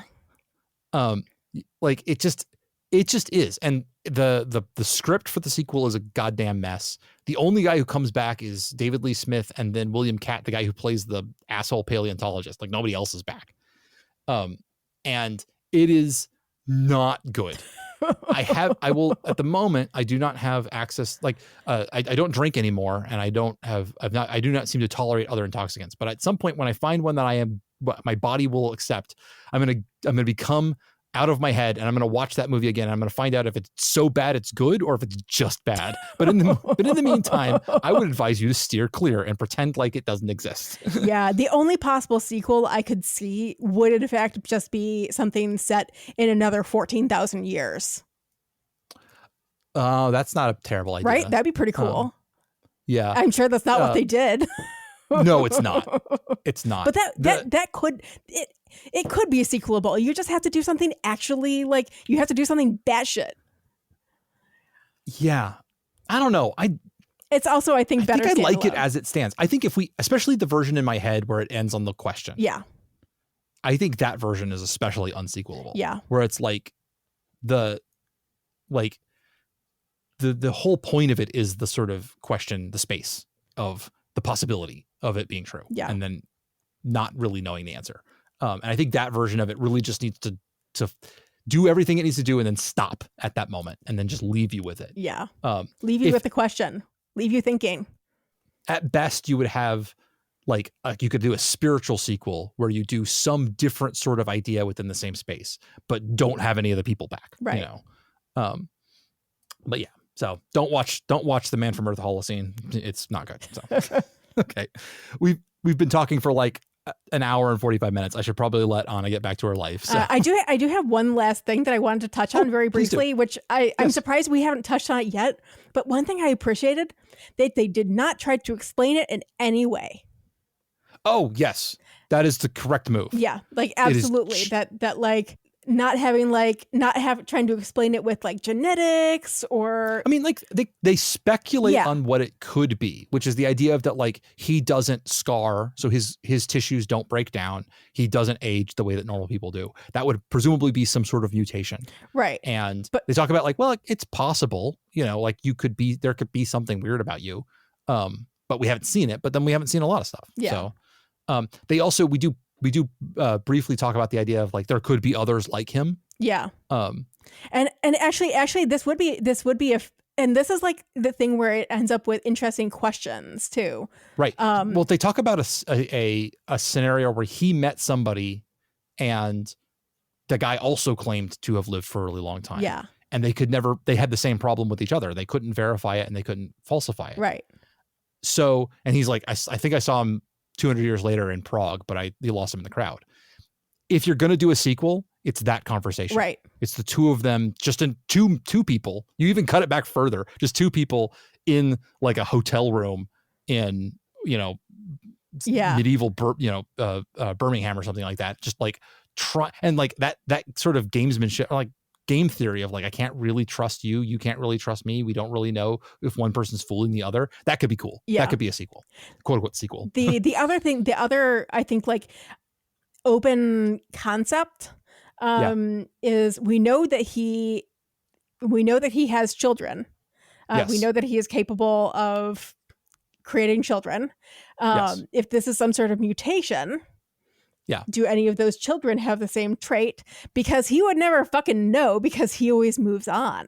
Like it just is. And the script for the sequel is a goddamn mess. The only guy who comes back is David Lee Smith, and then William Catt, the guy who plays the asshole paleontologist. Like nobody else is back. And it is not good. I will at the moment, I do not have access. Like, I don't drink anymore, and I do not seem to tolerate other intoxicants. But at some point, when I find one that my body will accept, I'm gonna become out of my head, and I'm gonna watch that movie again. And I'm gonna find out if it's so bad it's good, or if it's just bad. But in the meantime, I would advise you to steer clear and pretend like it doesn't exist. Yeah, the only possible sequel I could see would in fact just be something set in another 14,000 years. Oh, that's not a terrible idea. Right? That'd be pretty cool. Yeah. I'm sure that's not what they did. No, it's not. It's not. But that could it could be a sequelable. You just have to do something actually, like you have to do something batshit. Yeah. I don't know. It's also, I think better. I like it as it stands. I think especially the version in my head where it ends on the question. Yeah. I think that version is especially unsequelable. Yeah. Where it's like the whole point of it is the sort of question, the space of the possibility of it being true. Yeah. And then not really knowing the answer. And I think that version of it really just needs to do everything it needs to do and then stop at that moment and then just leave you with it. Yeah. Leave you with the question. Leave you thinking. At best, you would have like you could do a spiritual sequel where you do some different sort of idea within the same space, but don't have any of the people back. Right. You know, but yeah. So don't watch The Man from Earth Holocene. It's not good. So okay, we've been talking for like an hour and 45 minutes. I should probably let Anna get back to her life. So. I do have one last thing that I wanted to touch on very briefly, which I'm surprised we haven't touched on it yet. But one thing I appreciated, they did not try to explain it in any way. Oh yes, that is the correct move. Yeah, like absolutely. That like not trying to explain it with like genetics or. I mean, like they speculate on what it could be, which is the idea of that like he doesn't scar, so his tissues don't break down. He doesn't age the way that normal people do. That would presumably be some sort of mutation, right? But they talk about like, well, it's possible, you know, like there could be something weird about you, but we haven't seen it. But then we haven't seen a lot of stuff. Yeah. So we do briefly talk about the idea of like there could be others like him. Yeah. And actually this would be and this is like the thing where it ends up with interesting questions too. Right. Well, they talk about a scenario where he met somebody and the guy also claimed to have lived for a really long time. Yeah. And they had the same problem with each other. They couldn't verify it and they couldn't falsify it. Right. So, and he's like, I think I saw him 200 years later in Prague, but they lost him in the crowd. If you're going to do a sequel, it's that conversation. Right. It's the two of them, just in two people. You even cut it back further. Just two people in like a hotel room in, you know, medieval, Birmingham or something like that. Just like and like that sort of gamesmanship, like game theory of like, I can't really trust you. You can't really trust me. We don't really know if one person's fooling the other. That could be cool. Yeah. That could be a sequel, quote unquote sequel. The other, I think like open concept is we know that he has children. Yes. We know that he is capable of creating children. Yes. If this is some sort of mutation, do any of those children have the same trait? Because he would never fucking know because he always moves on.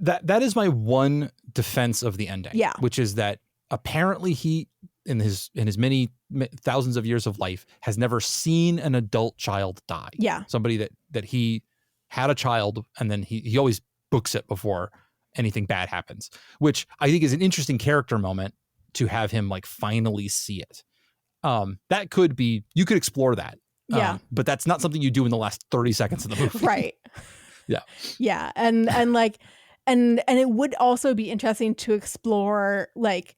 That is my one defense of the ending. Yeah. Which is that apparently he, in his many thousands of years of life, has never seen an adult child die. Yeah. Somebody that he had a child and then he always books it before anything bad happens, which I think is an interesting character moment to have him like finally see it. That could be, you could explore that. Yeah. But that's not something you do in the last 30 seconds of the movie. Right. Yeah. Yeah. And it would also be interesting to explore like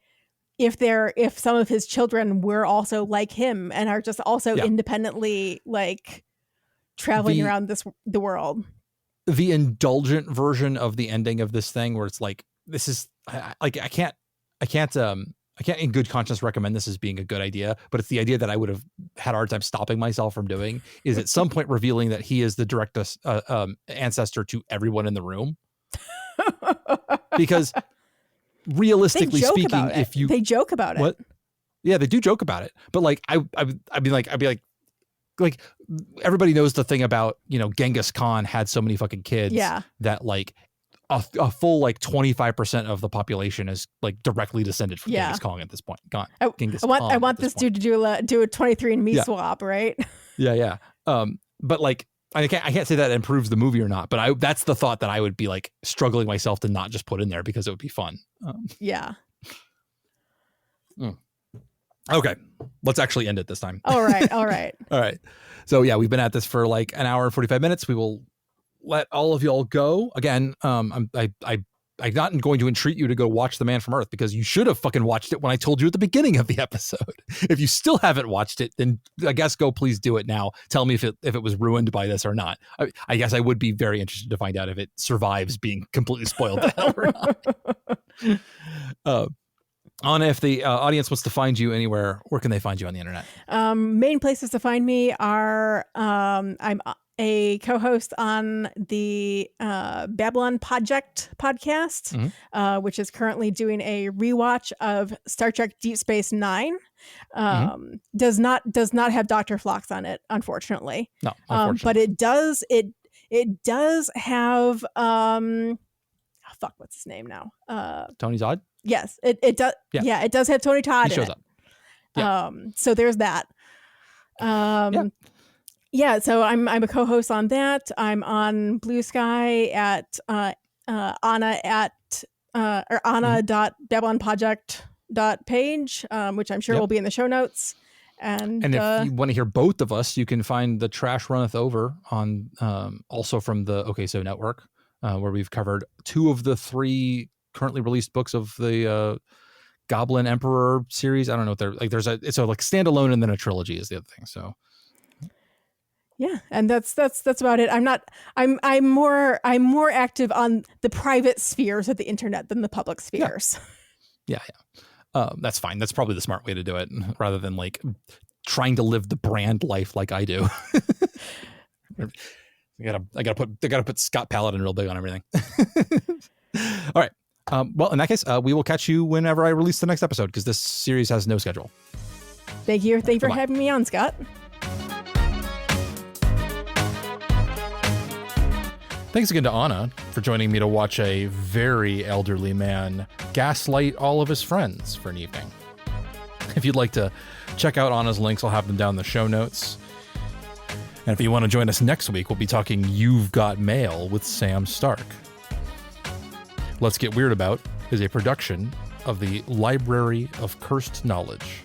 if some of his children were also like him and are just also independently like traveling around the world. The indulgent version of the ending of this thing where it's like, this is I can't in good conscience recommend this as being a good idea, but it's the idea that I would have had a hard time stopping myself from doing, is at some point revealing that he is the direct ancestor to everyone in the room. Because realistically speaking, if you... They joke about it. Yeah, they do joke about it. But like, I'd be like, everybody knows the thing about, you know, Genghis Khan had so many fucking kids that like a full like 25% of the population is like directly descended from Genghis Khan at this point. I want this dude to do a 23andMe swap, right? Yeah. But like, I can't say that improves the movie or not, but that's the thought that I would be like struggling myself to not just put in there because it would be fun. Yeah. Okay, let's actually end it this time. All right. All right. So yeah, we've been at this for like an hour and 45 minutes. We will let all of y'all go. Again, I'm not going to entreat you to go watch The Man from Earth because you should have fucking watched it when I told you at the beginning of the episode. If you still haven't watched it, then I guess please do it now. Tell me if it was ruined by this or not. I guess I would be very interested to find out if it survives being completely spoiled or not. Anna, if the audience wants to find you anywhere, where can they find you on the internet? Main places to find me are I'm a co-host on the Babylon Project podcast, which is currently doing a rewatch of Star Trek Deep Space Nine. Does not have Dr. Phlox on it, unfortunately. No, unfortunately. But it does have what's his name now? Tony Todd? Yes, it does. Yeah, it does have Tony Todd. He shows up. Yeah. So there's that. Yeah, so I'm a co-host on that. I'm on Blue Sky at Anna at or anna.babylonproject.page, which I'm sure will be in the show notes. And if you want to hear both of us, you can find the Trash Runneth Over on also from the OK So Network, where we've covered 2 of the 3 currently released books of the Goblin Emperor series. I don't know if they're like it's a like standalone and then a trilogy is the other thing. So yeah, and that's about it. I'm more active on the private spheres of the internet than the public spheres. Yeah. That's fine. That's probably the smart way to do it, rather than like trying to live the brand life like I do. I gotta put Scott Paladin real big on everything. All right. Well, in that case, we will catch you whenever I release the next episode, because this series has no schedule. Thank you for having me on, Scott. Thanks again to Anna for joining me to watch a very elderly man gaslight all of his friends for an evening. If you'd like to check out Anna's links, I'll have them down in the show notes. And if you want to join us next week, we'll be talking You've Got Mail with Sam Stark. Let's Get Weird About is a production of the Library of Cursed Knowledge.